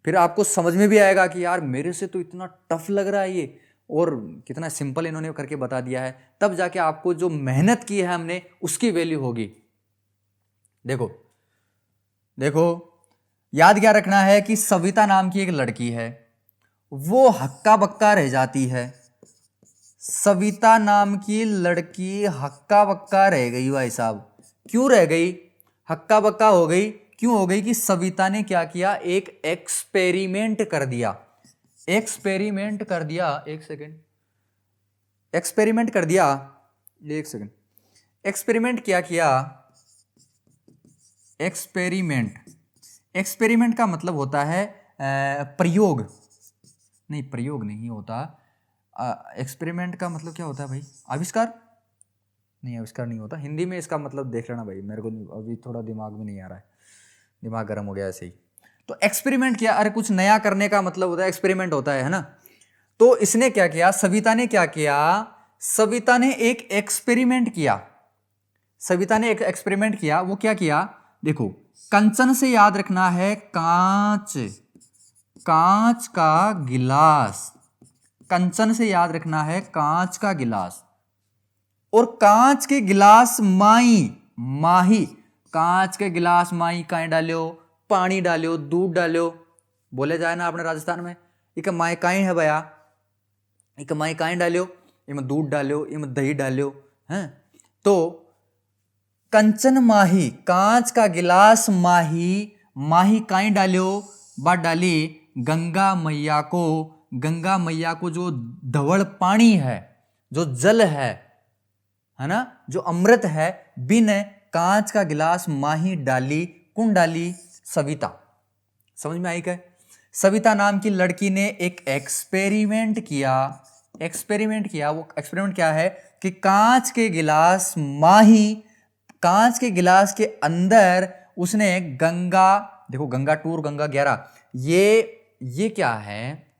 फिर आपको समझ में भी आएगा कि यार मेरे से तो इतना टफ लग रहा है ये, और कितना सिंपल इन्होंने करके बता दिया है, तब जाके आपको जो मेहनत की है हमने उसकी वैल्यू होगी। देखो देखो, याद क्या रखना है कि सविता नाम की एक लड़की है, वो हक्का बक्का रह जाती है, सविता नाम की लड़की हक्का बक्का रह गई भाई साहब। क्यों रह गई, हक्का बक्का हो गई, क्यों हो गई कि सविता ने क्या किया, एक एक्सपेरिमेंट कर दिया, एक्सपेरिमेंट कर दिया, एक सेकेंड, एक्सपेरिमेंट कर दिया, एक सेकेंड, एक्सपेरिमेंट क्या किया, एक्सपेरिमेंट, एक्सपेरिमेंट का मतलब होता है प्रयोग, नहीं प्रयोग नहीं होता, एक्सपेरिमेंट का मतलब क्या होता है भाई, आविष्कार, नहीं आविष्कार नहीं होता, हिंदी में इसका मतलब देख लेना भाई, मेरे को अभी थोड़ा दिमाग में नहीं आ रहा है, दिमाग गर्म हो गया ऐसे ही। तो एक्सपेरिमेंट किया, अरे कुछ नया करने का मतलब होता है एक्सपेरिमेंट होता है ना। तो इसने क्या किया, सविता ने क्या किया, सविता ने एक एक्सपेरिमेंट किया, सविता ने एक एक्सपेरिमेंट किया, वो क्या किया, देखो, कंचन से याद रखना है, कांच, कांच का गिलास, कंचन से याद रखना है कांच का गिलास, और कांच के गिलास माही, कांच के गिलास माही काहे डालो, पानी डालो, दूध डालो, बोले जाए ना अपने राजस्थान में, एक माई काहे है भैया, एक माई काहे डालो, इनमें दूध डालो, इनमें दही डालो, हैं। तो कंचन माही, कांच का गिलास माही काहे डालो, बात डाली गंगा मैया को जो धवल पानी है, जो जल है ना, जो अमृत है, बिन कांच का गिलास माही डाली, कौन डाली, सविता। समझ में आई क्या, सविता नाम की लड़की ने एक एक्सपेरिमेंट किया, वो एक्सपेरिमेंट क्या है कि कांच के गिलास के अंदर उसने गंगा, देखो गंगा 2 और गंगा 11, ये क्या है,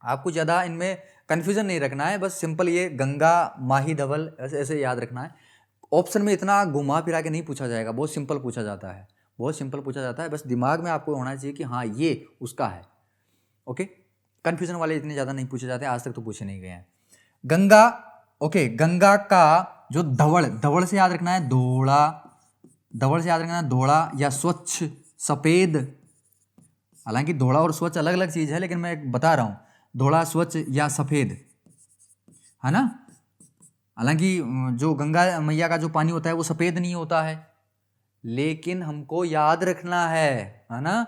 आपको ज्यादा इनमें कंफ्यूजन नहीं रखना है, बस सिंपल ये गंगा माही धवल ऐसे याद रखना है। ऑप्शन में इतना घुमा फिरा के नहीं पूछा जाएगा, बहुत सिंपल पूछा जाता है, बहुत सिंपल पूछा जाता है, बस दिमाग में आपको होना चाहिए कि हाँ ये उसका है। ओके, कंफ्यूजन वाले इतने ज़्यादा नहीं पूछे जाते, आज तक तो पूछे नहीं गए हैं। गंगा, ओके, गंगा का जो धवल से याद रखना है धोड़ा, धवल से याद रखना है धोड़ा या स्वच्छ सफ़ेद, हालांकि धोड़ा और स्वच्छ अलग अलग चीज़ है, लेकिन मैं बता रहा हूँ धोड़ा, स्वच्छ या सफ़ेद, है ना। हालांकि जो गंगा मैया का जो पानी होता है वो सफ़ेद नहीं होता है, लेकिन हमको याद रखना है ना।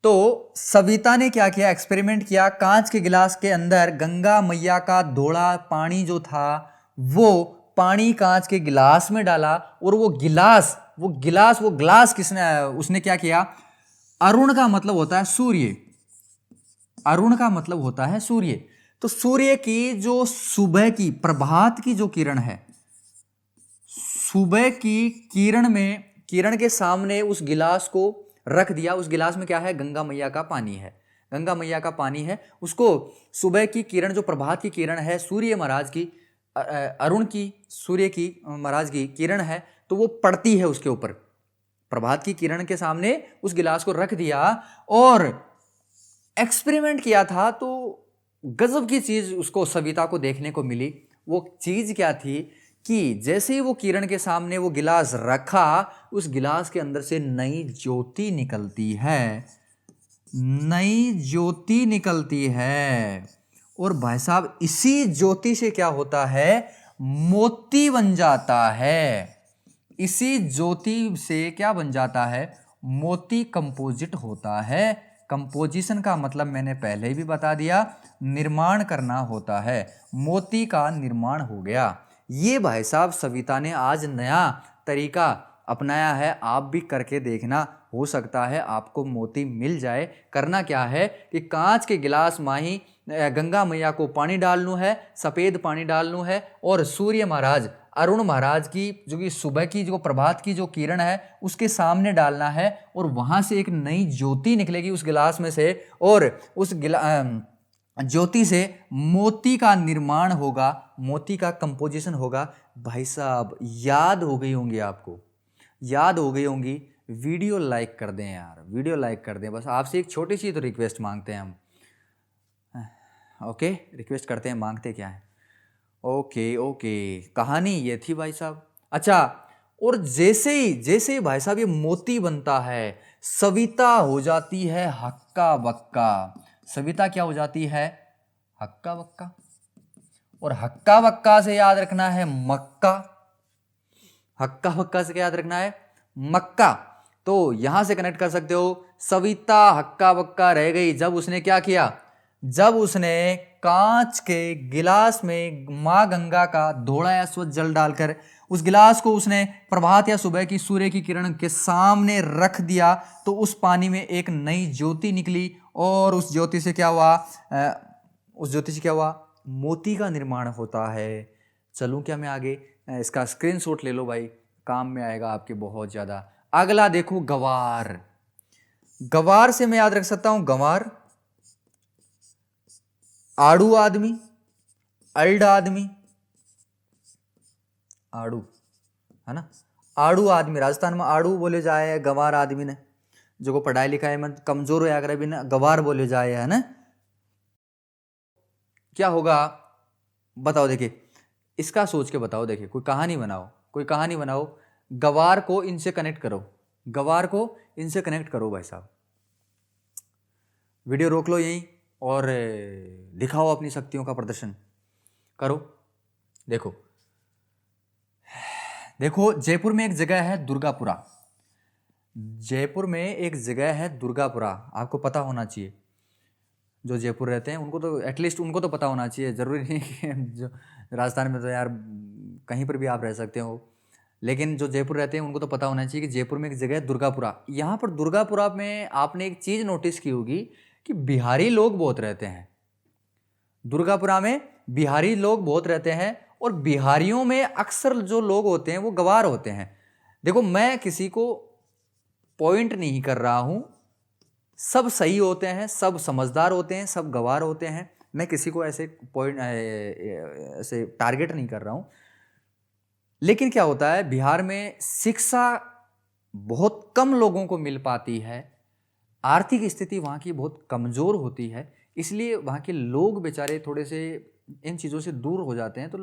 तो सविता ने क्या किया, एक्सपेरिमेंट किया, कांच के गिलास के अंदर गंगा मैया का धोड़ा पानी जो था, वो पानी कांच के गिलास में डाला, और वो गिलास किसने, उसने क्या किया, अरुण का मतलब होता है सूर्य, अरुण का मतलब होता है सूर्य। तो सूर्य की जो सुबह की, प्रभात की जो किरण है, सुबह की किरण के सामने उस गिलास को रख दिया, उस गिलास में क्या है, गंगा मैया का पानी है, गंगा मैया का पानी है, उसको सुबह की किरण, जो प्रभात की किरण है, सूर्य महाराज की, अरुण की, सूर्य की महाराज की किरण है, तो वो पड़ती है उसके ऊपर, प्रभात की किरण के सामने उस गिलास को रख दिया और एक्सपेरिमेंट किया था। तो गजब की चीज उसको, सविता को देखने को मिली। वो चीज क्या थी कि जैसे ही वो किरण के सामने वो गिलास रखा, उस गिलास के अंदर से नई ज्योति निकलती है, नई ज्योति निकलती है, और भाई साहब इसी ज्योति से क्या होता है, मोती बन जाता है, इसी ज्योति से क्या बन जाता है, मोती कंपोजिट होता है। कंपोजिशन का मतलब मैंने पहले ही भी बता दिया, निर्माण करना होता है। मोती का निर्माण हो गया। ये भाई साहब सविता ने आज नया तरीका अपनाया है, आप भी करके देखना, हो सकता है आपको मोती मिल जाए। करना क्या है कि कांच के गिलास में ही गंगा मैया को पानी डालना है, सफ़ेद पानी डालना है, और सूर्य महाराज, अरुण महाराज की जो कि सुबह की जो प्रभात की जो किरण है उसके सामने डालना है, और वहाँ से एक नई ज्योति निकलेगी उस गिलास में से, और उस ज्योति से मोती का निर्माण होगा, मोती का कंपोजिशन होगा। भाई साहब याद हो गई होंगी आपको, याद हो गई होंगी। वीडियो लाइक कर दें यार, वीडियो लाइक कर दें। बस आपसे एक छोटी सी तो रिक्वेस्ट मांगते हैं हम। ओके, रिक्वेस्ट करते हैं, मांगते क्या है। ओके, कहानी ये थी भाई साहब। अच्छा, और जैसे ही भाई साहब ये मोती बनता है, सविता हो जाती है हक्का बक्का। सविता क्या हो जाती है? हक्का बक्का। और हक्का बक्का से याद रखना है मक्का। हक्का बक्का से क्या याद रखना है? मक्का। तो यहां से कनेक्ट कर सकते हो, सविता हक्का बक्का रह गई जब उसने क्या किया, जब उसने कांच के गिलास में माँ गंगा का धोड़ा या स्वच्छ जल डालकर उस गिलास को उसने प्रभात या सुबह की सूर्य की किरण के सामने रख दिया, तो उस पानी में एक नई ज्योति निकली, और उस ज्योति से क्या हुआ, मोती का निर्माण होता है। चलूं क्या मैं आगे? इसका स्क्रीनशॉट ले लो भाई, काम में आएगा आपके बहुत ज्यादा। अगला देखो, गवार। गवार से मैं याद रख सकता हूं गंवार, आड़ू आदमी, अल्ड आदमी, आड़ू है ना, आड़ू आदमी। राजस्थान में आड़ू बोले जाए, गंवार आदमी ने जो को पढ़ाई लिखाई में कमजोर होया करे भी ना, गंवार बोले जाए, है ना। क्या होगा बताओ, देखिए इसका सोच के बताओ। देखिए कोई कहानी बनाओ, कोई कहानी बनाओ, गवार को इनसे कनेक्ट करो, गवार को इनसे कनेक्ट करो भाई साहब। वीडियो रोक लो यहीं और दिखाओ अपनी शक्तियों का प्रदर्शन करो। देखो देखो, जयपुर में एक जगह है दुर्गापुरा। जयपुर में एक जगह है दुर्गापुरा, आपको पता होना चाहिए। जो जयपुर रहते हैं उनको तो एटलीस्ट उनको तो पता होना चाहिए, ज़रूरी नहीं कि जो राजस्थान में तो यार कहीं पर भी आप रह सकते हो, लेकिन जो जयपुर रहते हैं उनको तो पता होना चाहिए कि जयपुर में एक जगह है दुर्गापुरा। यहाँ पर दुर्गापुरा में आपने एक चीज़ नोटिस की होगी कि बिहारी लोग बहुत रहते हैं। दुर्गापुरा में बिहारी लोग बहुत रहते हैं, और बिहारियों में अक्सर जो लोग होते हैं वो गवार होते हैं। देखो मैं किसी को पॉइंट नहीं कर रहा हूं, सब सही होते हैं, सब समझदार होते हैं, सब गवार होते हैं। मैं किसी को ऐसे पॉइंट ऐसे टारगेट नहीं कर रहा हूं। लेकिन क्या होता है, बिहार में शिक्षा बहुत कम लोगों को मिल पाती है, आर्थिक स्थिति वहाँ की बहुत कमज़ोर होती है, इसलिए वहाँ के लोग बेचारे थोड़े से इन चीज़ों से दूर हो जाते हैं। तो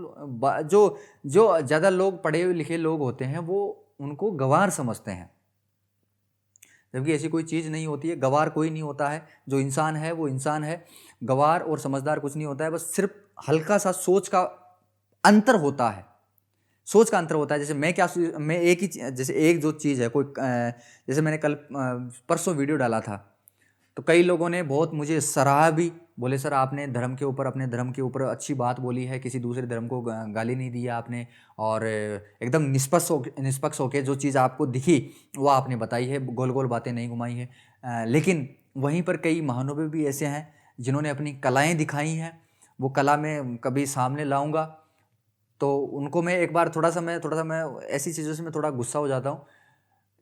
जो जो ज़्यादा लोग पढ़े लिखे लोग होते हैं वो उनको गवार समझते हैं, जबकि ऐसी कोई चीज़ नहीं होती है। गवार कोई नहीं होता है, जो इंसान है वो इंसान है। गवार और समझदार कुछ नहीं होता है, बस सिर्फ हल्का सा सोच का अंतर होता है, सोच का अंतर होता है। जैसे मैं एक ही जैसे एक जो चीज़ है कोई, जैसे मैंने कल परसों वीडियो डाला था, तो कई लोगों ने बहुत मुझे सराहा भी, बोले सर आपने धर्म के ऊपर, अपने धर्म के ऊपर अच्छी बात बोली है, किसी दूसरे धर्म को गाली नहीं दिया आपने, और एकदम निष्पक्ष होके जो चीज़ आपको दिखी वो आपने बताई है, गोल गोल बातें नहीं घुमाई है। लेकिन वहीं पर कई महानुभाव भी ऐसे हैं जिन्होंने अपनी कलाएँ दिखाई हैं, वो कला मैं कभी सामने लाऊंगा तो उनको मैं एक बार थोड़ा सा मैं ऐसी चीज़ों से मैं थोड़ा गुस्सा हो जाता हूँ।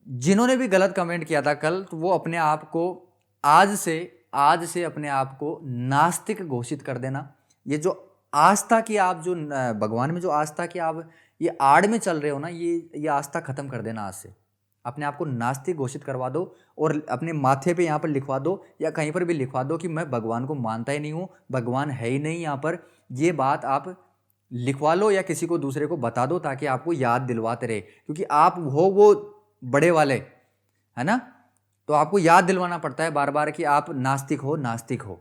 जिन्होंने भी गलत कमेंट किया था कल, तो वो अपने आप को आज से अपने आप को नास्तिक घोषित कर देना। ये जो आस्था की आप जो भगवान में जो आस्था की आप ये आड़ में चल रहे हो ना, ये आस्था खत्म कर देना। आज से अपने आप को नास्तिक घोषित करवा दो, और अपने माथे पे यहाँ पर लिखवा दो या कहीं पर भी लिखवा दो कि मैं भगवान को मानता ही नहीं हूँ, भगवान है ही नहीं यहाँ पर। ये बात आप लिखवा लो या किसी को दूसरे को बता दो, ताकि आपको याद दिलवाते रहे, क्योंकि आप हो वो बड़े वाले, है ना, तो आपको याद दिलवाना पड़ता है बार बार कि आप नास्तिक हो, नास्तिक हो।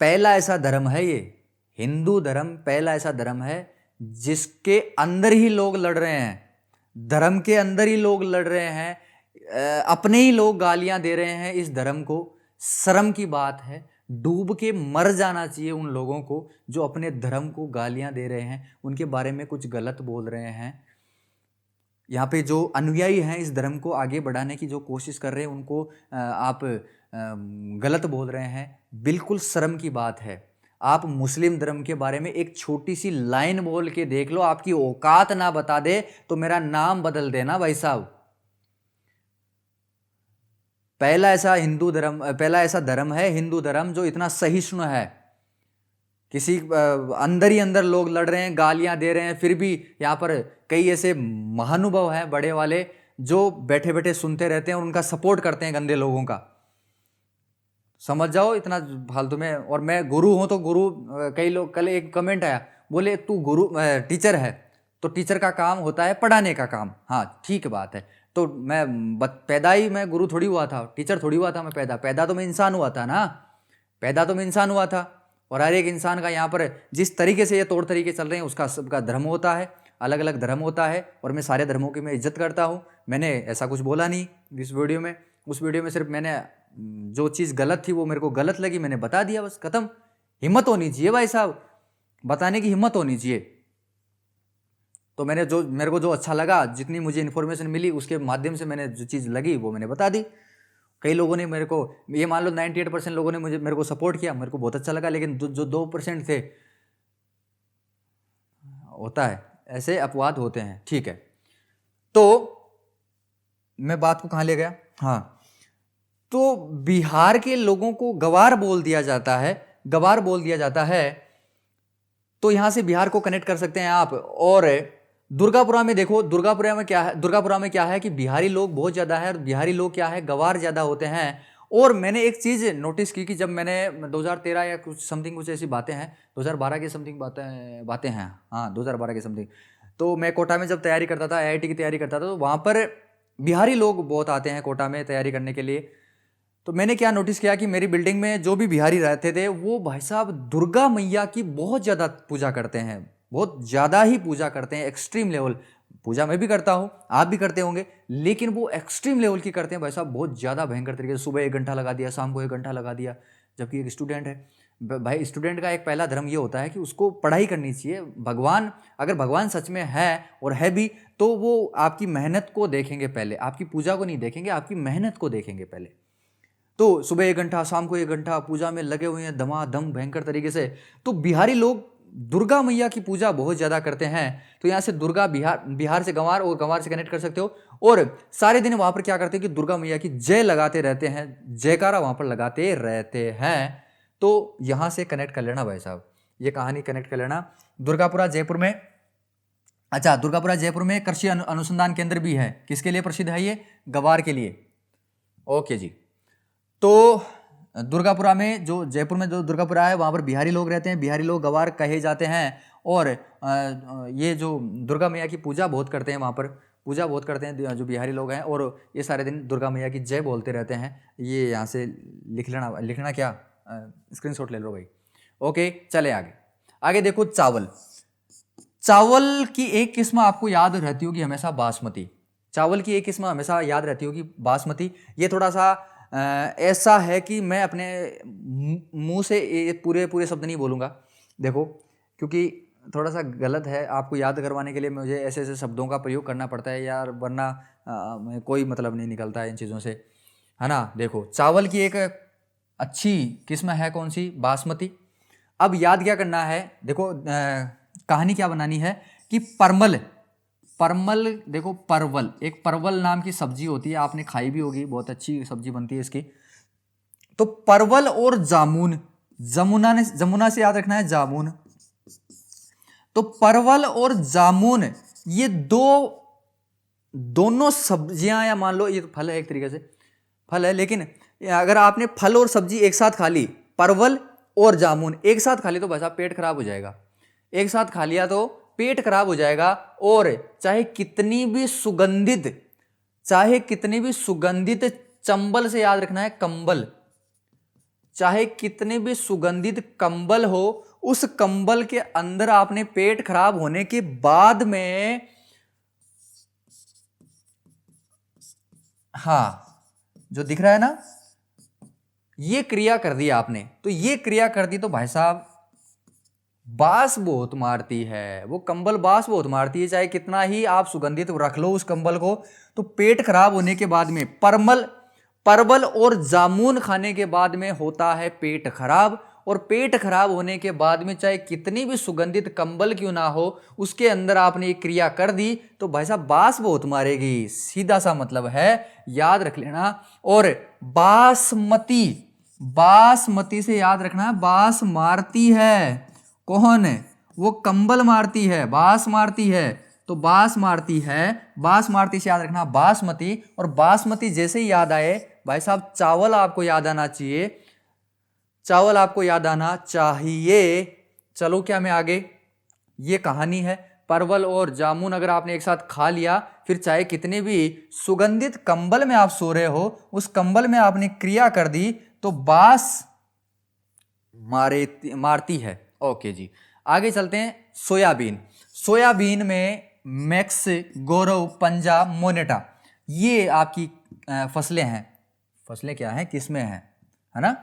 पहला ऐसा धर्म है ये, हिंदू धर्म पहला ऐसा धर्म है जिसके अंदर ही लोग लड़ रहे हैं। धर्म के अंदर ही लोग लड़ रहे हैं, अपने ही लोग गालियां दे रहे हैं इस धर्म को। शर्म की बात है, डूब के मर जाना चाहिए उन लोगों को जो अपने धर्म को गालियां दे रहे हैं, उनके बारे में कुछ गलत बोल रहे हैं। यहाँ पे जो अनुयायी हैं इस धर्म को आगे बढ़ाने की जो कोशिश कर रहे हैं उनको आप गलत बोल रहे हैं। बिल्कुल शर्म की बात है। आप मुस्लिम धर्म के बारे में एक छोटी सी लाइन बोल के देख लो, आपकी औकात ना बता दे तो मेरा नाम बदल देना भाई साहब। पहला ऐसा धर्म है हिंदू धर्म जो इतना सहिष्णु है। किसी अंदर ही अंदर लोग लड़ रहे हैं, गालियां दे रहे हैं, फिर भी यहाँ पर कई ऐसे महानुभाव हैं बड़े वाले जो बैठे बैठे सुनते रहते हैं और उनका सपोर्ट करते हैं गंदे लोगों का। समझ जाओ इतना फालतू में। और मैं गुरु हूं तो गुरु, कई लोग, कल एक कमेंट आया, बोले तू गुरु टीचर है तो टीचर का काम होता है पढ़ाने का काम। हाँ ठीक बात है, तो मैं पैदा ही मैं गुरु थोड़ी हुआ था, टीचर थोड़ी हुआ था मैं। पैदा तो मैं इंसान हुआ था ना, पैदा तो मैं इंसान हुआ था। और हर एक इंसान का यहाँ पर जिस तरीके से ये तौर तरीके चल रहे हैं उसका सबका धर्म होता है, अलग अलग धर्म होता है। और मैं सारे धर्मों की मैं इज्जत करता हूँ। मैंने ऐसा कुछ बोला नहीं इस वीडियो में। उस वीडियो में सिर्फ मैंने जो चीज़ गलत थी वो मेरे को गलत लगी, मैंने बता दिया, बस खत्म। हिम्मत होनी चाहिए भाई साहब, बताने की हिम्मत होनी चाहिए। तो मेरे को जो अच्छा लगा, जितनी मुझे इन्फॉर्मेशन मिली उसके माध्यम से मैंने जो चीज़ लगी वो मैंने बता दी। कई लोगों ने मेरे को, ये मान लो 98% लोगों ने मेरे को सपोर्ट किया, मेरे को बहुत अच्छा लगा। लेकिन जो 2% थे, होता है ऐसे अपवाद होते हैं, ठीक है। तो मैं बात को कहाँ ले गया? हाँ, तो बिहार के लोगों को गवार बोल दिया जाता है, गवार बोल दिया जाता है। तो यहां से बिहार को कनेक्ट कर सकते हैं आप। और दुर्गापुरा में देखो, दुर्गापुरा में क्या है कि बिहारी लोग बहुत ज़्यादा है, और बिहारी लोग क्या है, गवार ज़्यादा होते हैं। और मैंने एक चीज़ नोटिस की कि जब मैंने 2013 या कुछ समथिंग कुछ ऐसी बातें हैं, 2012 के समथिंग बातें हैं, हाँ 2012 के समथिंग, तो मैं कोटा में जब तैयारी करता था, IIT की तैयारी करता था, तो वहाँ पर बिहारी लोग बहुत आते हैं कोटा में तैयारी करने के लिए। तो मैंने क्या नोटिस किया कि मेरी बिल्डिंग में जो भी बिहारी रहते थे वो भाई साहब दुर्गा मैया की बहुत ज़्यादा पूजा करते हैं, बहुत ज़्यादा ही पूजा करते हैं, एक्सट्रीम लेवल। पूजा मैं भी करता हूँ, आप भी करते होंगे, लेकिन वो एक्सट्रीम लेवल की करते हैं भाई साहब, बहुत ज़्यादा भयंकर तरीके से। सुबह 1 घंटा लगा दिया, शाम को 1 घंटा लगा दिया, जबकि एक स्टूडेंट है भाई। स्टूडेंट का एक पहला धर्म ये होता है कि उसको पढ़ाई करनी चाहिए। अगर भगवान सच में है और है भी, तो वो आपकी मेहनत को देखेंगे पहले, आपकी पूजा को नहीं देखेंगे, आपकी मेहनत को देखेंगे पहले। तो सुबह 1 घंटा, शाम को 1 घंटा पूजा में लगे हुए हैं धमाधम भयंकर तरीके से। तो बिहारी लोग दुर्गा मैया की पूजा बहुत ज़्यादा करते हैं। तो यहाँ से दुर्गा, बिहार से गंवार, और गंवार से कनेक्ट कर सकते हो। और सारे दिन वहाँ पर क्या करते हैं कि दुर्गा मैया की जय लगाते रहते हैं, जयकारा वहाँ पर लगाते रहते हैं। तो यहाँ से कनेक्ट कर लेना भाई साहब, ये कहानी कनेक्ट कर लेना। दुर्गापुरा जयपुर में, अच्छा दुर्गापुरा जयपुर में कृषि अनुसंधान केंद्र भी है। किसके लिए प्रसिद्ध है ये? गंवार के लिए। ओके जी। तो दुर्गापुरा में, जो जयपुर में जो दुर्गापुरा है, वहाँ पर बिहारी लोग रहते हैं, बिहारी लोग गंवार कहे जाते हैं। और ये जो दुर्गा मैया की पूजा बहुत करते हैं, वहाँ पर पूजा बहुत करते हैं जो बिहारी लोग हैं। और ये सारे दिन दुर्गा मैया की जय बोलते रहते हैं। ये यहाँ से लिखना क्या, स्क्रीनशॉट ले लो भाई। ओके चले आगे देखो, चावल की एक किस्म आपको याद रहती होगी हमेशा, बासमती। चावल की एक किस्म हमेशा याद रहती होगी, बासमती। ये थोड़ा सा ऐसा है कि मैं अपने मुंह से ये पूरे शब्द नहीं बोलूँगा, देखो, क्योंकि थोड़ा सा गलत है। आपको याद करवाने के लिए मुझे ऐसे ऐसे शब्दों का प्रयोग करना पड़ता है यार, वरना कोई मतलब नहीं निकलता है इन चीज़ों से, है ना। देखो, चावल की एक अच्छी किस्म है कौन सी? बासमती। अब याद क्या करना है, देखो कहानी क्या बनानी है कि परमल, देखो परवल, एक परवल नाम की सब्जी होती है, आपने खाई भी होगी, बहुत अच्छी सब्जी बनती है इसकी। तो परवल और जामुन, जमुना से याद रखना है, जामुन। तो परवल और जामुन, ये दोनों सब्जियां, या मान लो ये फल है, एक तरीके से फल है, लेकिन अगर आपने फल और सब्जी एक साथ खा ली, परवल और जामुन एक साथ खा ली, तो भाई साहब पेट खराब हो जाएगा। एक साथ खा लिया तो पेट खराब हो जाएगा। और चाहे कितनी भी सुगंधित चंबल से याद रखना है, कंबल, चाहे कितने भी सुगंधित कंबल हो, उस कंबल के अंदर आपने पेट खराब होने के बाद में हाँ, जो दिख रहा है ना, ये क्रिया कर दी आपने, तो ये क्रिया कर दी तो भाई साहब बास बहुत मारती है, वो कंबल बास बहुत मारती है। चाहे कितना ही आप सुगंधित रख लो उस कंबल को, तो पेट खराब होने के बाद में परवल और जामुन खाने के बाद में होता है पेट खराब। और पेट खराब होने के बाद में चाहे कितनी भी सुगंधित कंबल क्यों ना हो, उसके अंदर आपने एक क्रिया कर दी तो भाई साहब बास बहुत मारेगी, सीधा सा मतलब है, याद रख लेना। और बासमती से याद रखना, बास मारती है कौन है? वो कंबल मारती है, बास मारती है, तो बास मारती है, बास मारती से याद रखना बासमती। और बासमती जैसे ही याद आए भाई साहब चावल आपको याद आना चाहिए, चावल आपको याद आना चाहिए। चलो क्या मैं आगे, ये कहानी है। परवल और जामुन अगर आपने एक साथ खा लिया, फिर चाहे कितने भी सुगंधित कंबल में आप सो रहे हो, उस कंबल में आपने क्रिया कर दी तो बास मारती है। ओके जी, आगे चलते हैं। सोयाबीन में मैक्स, गौरव, पंजा, मोनेटा, ये आपकी फसलें हैं। फसलें क्या हैं, किस्में हैं, है ना?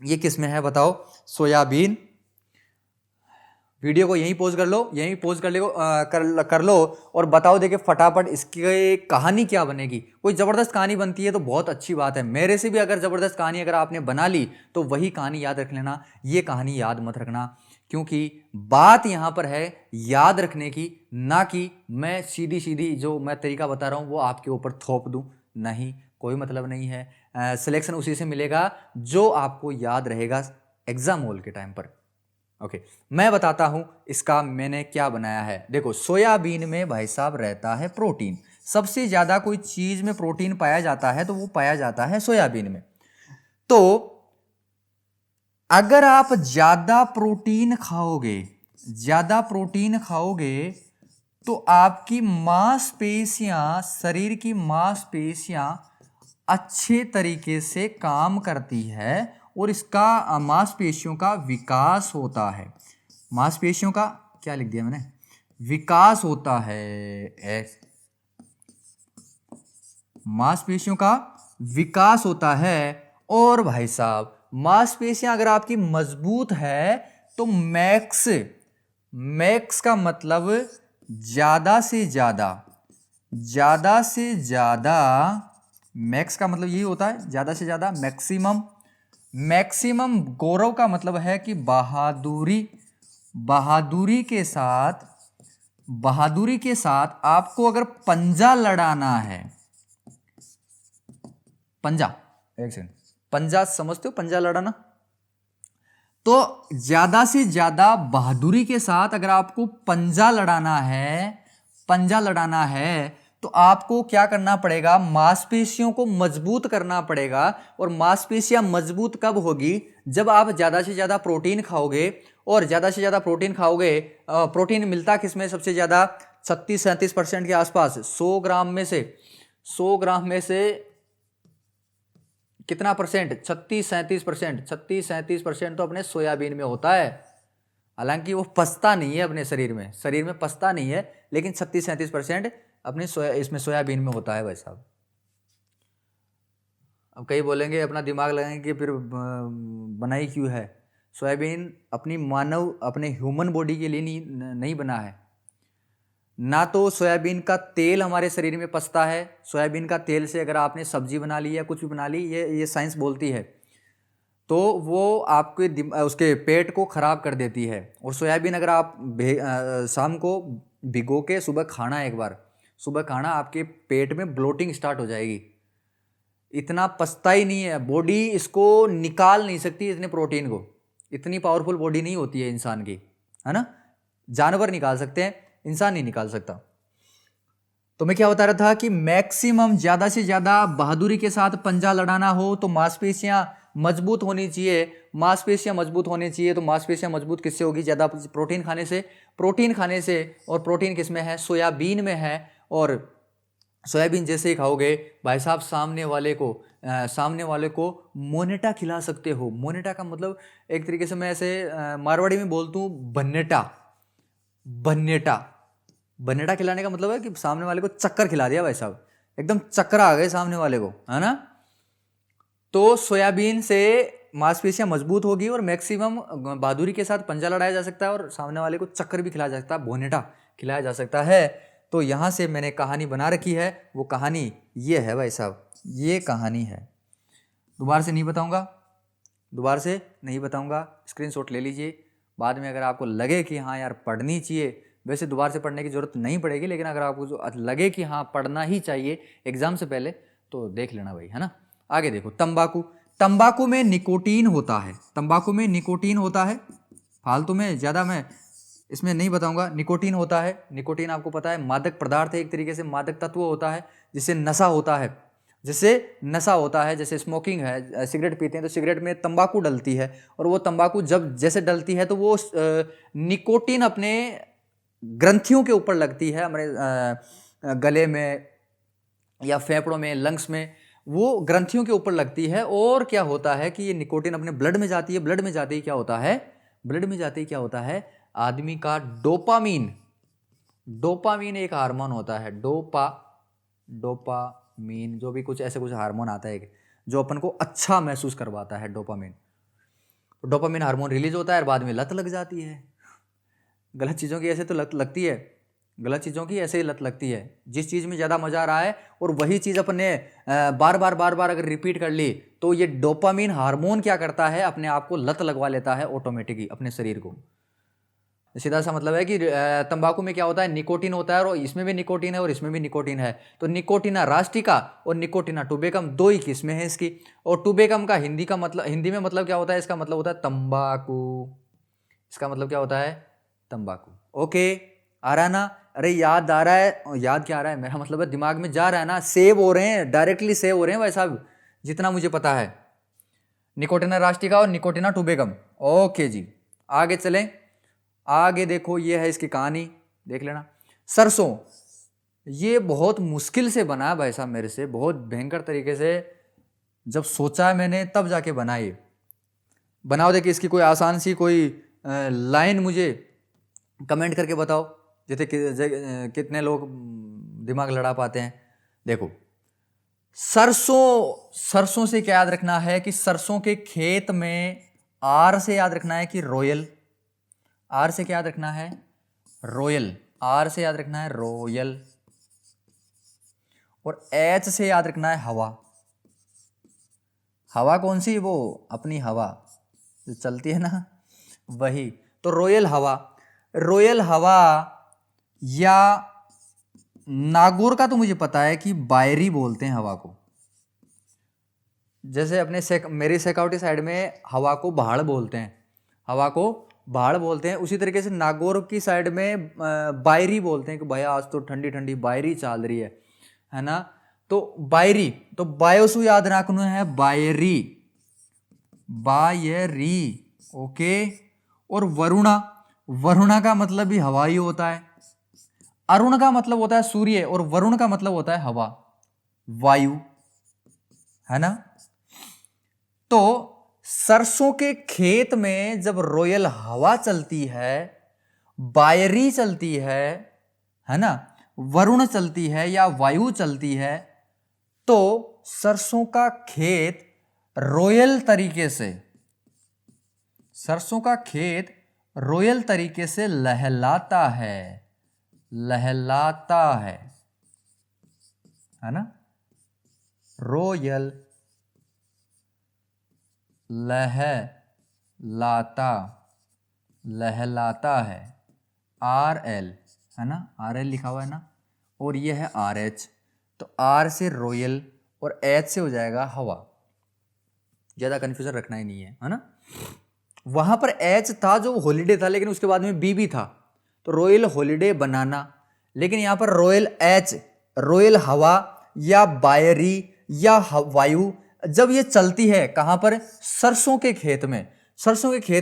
ये किस्में हैं बताओ। सोयाबीन, वीडियो को यहीं पॉज कर लो, यहीं पॉज कर लो और बताओ देखिए फटाफट इसकी कहानी क्या बनेगी। कोई ज़बरदस्त कहानी बनती है तो बहुत अच्छी बात है, मेरे से भी अगर ज़बरदस्त कहानी अगर आपने बना ली तो वही कहानी याद रख लेना, ये कहानी याद मत रखना, क्योंकि बात यहाँ पर है याद रखने की, ना कि मैं सीधी सीधी जो मैं तरीका बता रहा हूँ वो आपके ऊपर थोप दूँ। नहीं, कोई मतलब नहीं है। सिलेक्शन उसी से मिलेगा जो आपको याद रहेगा एग्जाम हॉल के टाइम पर। ओके, मैं बताता हूं इसका मैंने क्या बनाया है। देखो, सोयाबीन में भाई साहब रहता है प्रोटीन, सबसे ज्यादा कोई चीज में प्रोटीन पाया जाता है तो वो पाया जाता है सोयाबीन में। तो अगर आप ज्यादा प्रोटीन खाओगे तो आपकी मांसपेशियां, शरीर की मांसपेशियां अच्छे तरीके से काम करती है और इसका मांसपेशियों का विकास होता है। मांसपेशियों का क्या लिख दिया मैंने, विकास होता है। मांसपेशियों का विकास होता है। और भाई साहब मांसपेशियां अगर आपकी मजबूत है तो मैक्स का मतलब ज्यादा से ज्यादा, मैक्स का मतलब यही होता है ज्यादा से ज्यादा, मैक्सिमम। गौरव का मतलब है कि बहादुरी के साथ आपको अगर पंजा लड़ाना है, पंजा, एक सेकंड, पंजा समझते हो, पंजा लड़ाना? तो ज्यादा से ज्यादा बहादुरी के साथ अगर आपको पंजा लड़ाना है तो आपको क्या करना पड़ेगा, मांसपेशियों को मजबूत करना पड़ेगा। और मांसपेशियां मजबूत कब होगी, जब आप ज्यादा से ज्यादा प्रोटीन खाओगे। और ज्यादा से ज्यादा प्रोटीन खाओगे, प्रोटीन मिलता किसमें सबसे ज्यादा, 36-37% के आसपास। 100 ग्राम में से कितना परसेंट, 36-37% तो अपने सोयाबीन में होता है। हालांकि वो पचता नहीं है अपने शरीर में पचता नहीं है, लेकिन 36-37% अपने इसमें सोयाबीन में होता है भाई साहब। अब कई बोलेंगे, अपना दिमाग लगाएंगे कि फिर बनाई क्यों है। सोयाबीन अपने ह्यूमन बॉडी के लिए नहीं बना है। ना तो सोयाबीन का तेल हमारे शरीर में पचता है, सोयाबीन का तेल से अगर आपने सब्जी बना ली या कुछ भी बना ली, ये साइंस बोलती है, तो वो आपके उसके पेट को खराब कर देती है। और सोयाबीन अगर आप शाम को भिगो के सुबह खाना, एक बार सुबह खाना, आपके पेट में ब्लोटिंग स्टार्ट हो जाएगी। इतना पचता ही नहीं है, बॉडी इसको निकाल नहीं सकती, इतने प्रोटीन को, इतनी पावरफुल बॉडी नहीं होती है इंसान की, है ना? जानवर निकाल सकते हैं, इंसान नहीं निकाल सकता। तो मैं क्या बता रहा था कि मैक्सिमम ज्यादा से ज्यादा बहादुरी के साथ पंजा लड़ाना हो तो मांसपेशियां मजबूत होनी चाहिए। तो मांसपेशियां मजबूत किससे होगी, ज्यादा प्रोटीन खाने से। और प्रोटीन किस में है, सोयाबीन में है। और सोयाबीन जैसे ही खाओगे भाई साहब, सामने वाले को मोनेटा खिला सकते हो। मोनेटा का मतलब एक तरीके से मैं ऐसे मारवाड़ी में बोलता हूँ, भन्नेटा खिलाने का मतलब है कि सामने वाले को चक्कर खिला दिया भाई साहब, एकदम चक्कर आ गए सामने वाले को, है ना। तो सोयाबीन से मांसपेशियां मजबूत होगी और मैक्सिमम बहादुरी के साथ पंजा लड़ाया जा सकता है और सामने वाले को चक्कर भी खिलाया जा सकता है, भोनेटा खिलाया जा सकता है। तो यहाँ से मैंने कहानी बना रखी है, वो कहानी ये है भाई साहब, ये कहानी है। दोबारा से नहीं बताऊंगा, स्क्रीनशॉट ले लीजिए। बाद में अगर आपको लगे कि हाँ यार पढ़नी चाहिए, वैसे दोबारा से पढ़ने की ज़रूरत नहीं पड़ेगी, लेकिन अगर आपको जो लगे कि हाँ पढ़ना ही चाहिए एग्ज़ाम से पहले, तो देख लेना भाई, है ना। आगे देखो, तंबाकू में निकोटीन होता है, फालतू में ज़्यादा मैं इसमें नहीं बताऊंगा। निकोटीन होता है, निकोटीन आपको पता है मादक पदार्थ है, एक तरीके से मादक तत्व होता है, जिससे नशा होता है, जैसे स्मोकिंग है, सिगरेट पीते हैं तो सिगरेट में तंबाकू डलती है, और वो तंबाकू जब जैसे डलती है तो वो निकोटीन अपने ग्रंथियों के ऊपर लगती है, हमारे गले में या फेफड़ों में, लंग्स में, वो ग्रंथियों के ऊपर लगती है। और क्या होता है कि ये निकोटीन अपने ब्लड में जाती है, ब्लड में जाते ही क्या होता है, आदमी का डोपामीन एक हार्मोन होता है, डोपामीन जो भी कुछ ऐसे कुछ हार्मोन आता है जो अपन को अच्छा महसूस करवाता है, डोपामीन हार्मोन रिलीज होता है और बाद में लत लग जाती है। गलत चीज़ों की ऐसे तो लत लगती है, गलत चीज़ों की ऐसे ही लत लगती है। जिस चीज़ में ज़्यादा मज़ा आ रहा है और वही चीज़ अपन ने बार बार अगर रिपीट कर ली, तो ये डोपामीन हार्मोन क्या करता है, अपने आप को लत लगवा लेता है ऑटोमेटिकली अपने शरीर को। सीधा सा मतलब है कि तंबाकू में क्या होता है, निकोटीन होता है, और इसमें भी निकोटीन है और इसमें भी निकोटीन है। तो निकोटीना रास्टिका और निकोटीना टुबेकम दो ही किस्में हैं इसकी। और टुबेकम का हिंदी में मतलब क्या होता है, इसका मतलब होता है तंबाकू। इसका मतलब क्या होता है, तंबाकू। ओके, आ रहा है ना। अरे याद आ रहा है, याद क्या आ रहा है, मेरा मतलब है दिमाग में जा रहा है ना, सेव हो रहे हैं, डायरेक्टली सेव हो रहे हैं भाई साहब, जितना मुझे पता है। निकोटीना रास्टिका और निकोटीना टुबेकम। ओके जी, आगे चलें। आगे देखो, ये है इसकी कहानी, देख लेना। सरसों, ये बहुत मुश्किल से बना भाई साहब, मेरे से बहुत भयंकर तरीके से जब सोचा है मैंने तब जाके बनाई। बनाओ, देखिए इसकी कोई आसान सी कोई लाइन मुझे कमेंट करके बताओ, जैसे कितने लोग दिमाग लड़ा पाते हैं। देखो, सरसों से क्या याद रखना है कि सरसों के खेत में आर से याद रखना है कि रोयल, आर से क्या याद रखना है, रोयल, आर से याद रखना है रोयल, और एच से याद रखना है हवा। हवा कौन सी, वो अपनी हवा जो चलती है ना, वही। तो रोयल हवा, या नागौर का तो मुझे पता है कि बायरी बोलते हैं हवा को। जैसे अपने मेरी सिक्योरिटी साइड में हवा को भाड़ बोलते हैं, उसी तरीके से नागौर की साइड में बायरी बोलते हैं कि भाई आज तो ठंडी ठंडी बायरी चल रही है ना। तो बायरी, तो बायोसु याद रखना है, बायरी, ओके। और वरुणा का मतलब भी हवा ही होता है। अरुण का मतलब होता है सूर्य, और वरुण का मतलब होता है हवा, वायु, है ना। तो सरसों के खेत में जब रोयल हवा चलती है, बायरी चलती है ना, वरुण चलती है या वायु चलती है, तो सरसों का खेत रोयल तरीके से लहलाता है, है ना। रोयल लहलाता है, RL, है ना, RL लिखा हुआ है ना, और ये है RH। तो R से रोयल और H से हो जाएगा हवा। ज़्यादा कन्फ्यूजन रखना ही नहीं है ना। वहाँ पर H था जो हॉलीडे था, लेकिन उसके बाद में B भी था, तो रॉयल हॉलीडे बनाना। लेकिन यहाँ पर रॉयल H, रॉयल हवा या बायरी या वायु, जब ये चलती है कहाँ पर, सरसों के खेत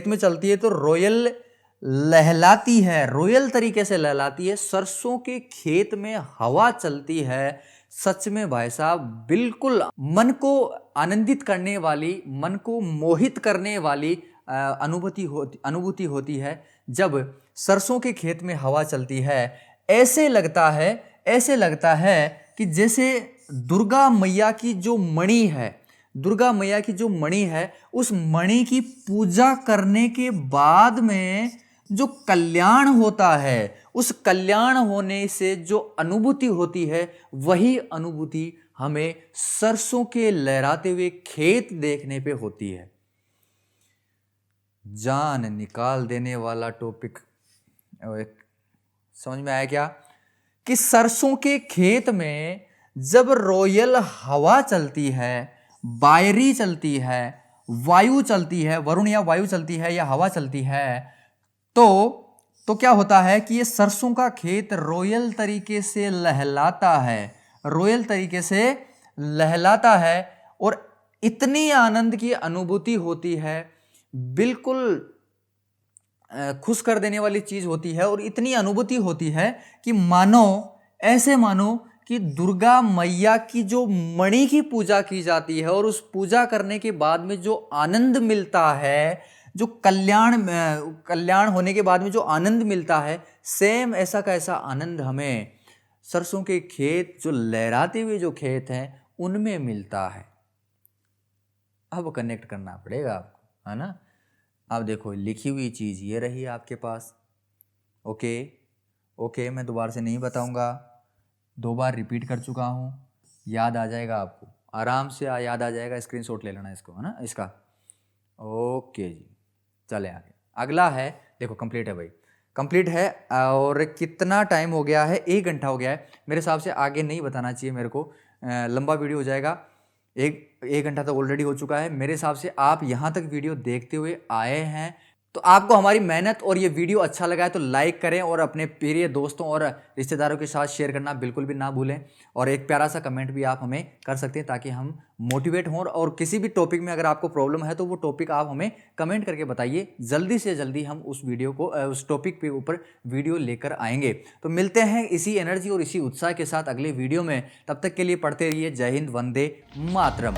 में चलती है, तो रॉयल लहलाती है, रोयल तरीके से लहलाती है। सरसों के खेत में हवा चलती है, सच में भाई साहब बिल्कुल मन को आनंदित करने वाली, मन को मोहित करने वाली अनुभूति होती है जब सरसों के खेत में हवा चलती है। ऐसे लगता है कि जैसे दुर्गा मैया की जो मणि है, दुर्गा मैया की जो मणि है, उस मणि की पूजा करने के बाद में जो कल्याण होता है, उस कल्याण होने से जो अनुभूति होती है, वही अनुभूति हमें सरसों के लहराते हुए खेत देखने पे होती है। जान निकाल देने वाला टॉपिक समझ में आया क्या? कि सरसों के खेत में जब रॉयल हवा चलती है, बायरी चलती है, वायु चलती है, वरुण या वायु चलती है या हवा चलती है, तो क्या होता है कि ये सरसों का खेत रॉयल तरीके से लहलाता है, रॉयल तरीके से लहलाता है और इतनी आनंद की अनुभूति होती है, बिल्कुल खुश कर देने वाली चीज होती है और इतनी अनुभूति होती है कि मानो कि दुर्गा मैया की जो मणि की पूजा की जाती है और उस पूजा करने के बाद में जो आनंद मिलता है, जो कल्याण होने के बाद में जो आनंद मिलता है, सेम ऐसा का ऐसा आनंद हमें सरसों के खेत, जो लहराते हुए जो खेत हैं, उनमें मिलता है। अब कनेक्ट करना पड़ेगा आपको, है ना? अब देखो लिखी हुई चीज़ ये रही आपके पास। ओके, मैं दोबारा से नहीं बताऊंगा, 2 बार रिपीट कर चुका हूँ, याद आ जाएगा आपको, आराम से याद आ जाएगा। स्क्रीनशॉट ले लेना इसको, है ना, इसका। ओके जी, चले आगे। अगला है, देखो कंप्लीट है भाई, कंप्लीट है। और कितना टाइम हो गया है? 1 घंटा हो गया है। मेरे हिसाब से आगे नहीं बताना चाहिए मेरे को, लंबा वीडियो हो जाएगा। एक घंटा तो ऑलरेडी हो चुका है। मेरे हिसाब से आप यहाँ तक वीडियो देखते हुए आए हैं, तो आपको हमारी मेहनत और ये वीडियो अच्छा लगा है तो लाइक करें और अपने प्रिय दोस्तों और रिश्तेदारों के साथ शेयर करना बिल्कुल भी ना भूलें। और एक प्यारा सा कमेंट भी आप हमें कर सकते हैं ताकि हम मोटिवेट हों। और किसी भी टॉपिक में अगर आपको प्रॉब्लम है तो वो टॉपिक आप हमें कमेंट करके बताइए, जल्दी से जल्दी हम उस टॉपिक के ऊपर वीडियो लेकर आएंगे। तो मिलते हैं इसी एनर्जी और इसी उत्साह के साथ अगले वीडियो में। तब तक के लिए पढ़ते रहिए। जय हिंद, वंदे मातरम।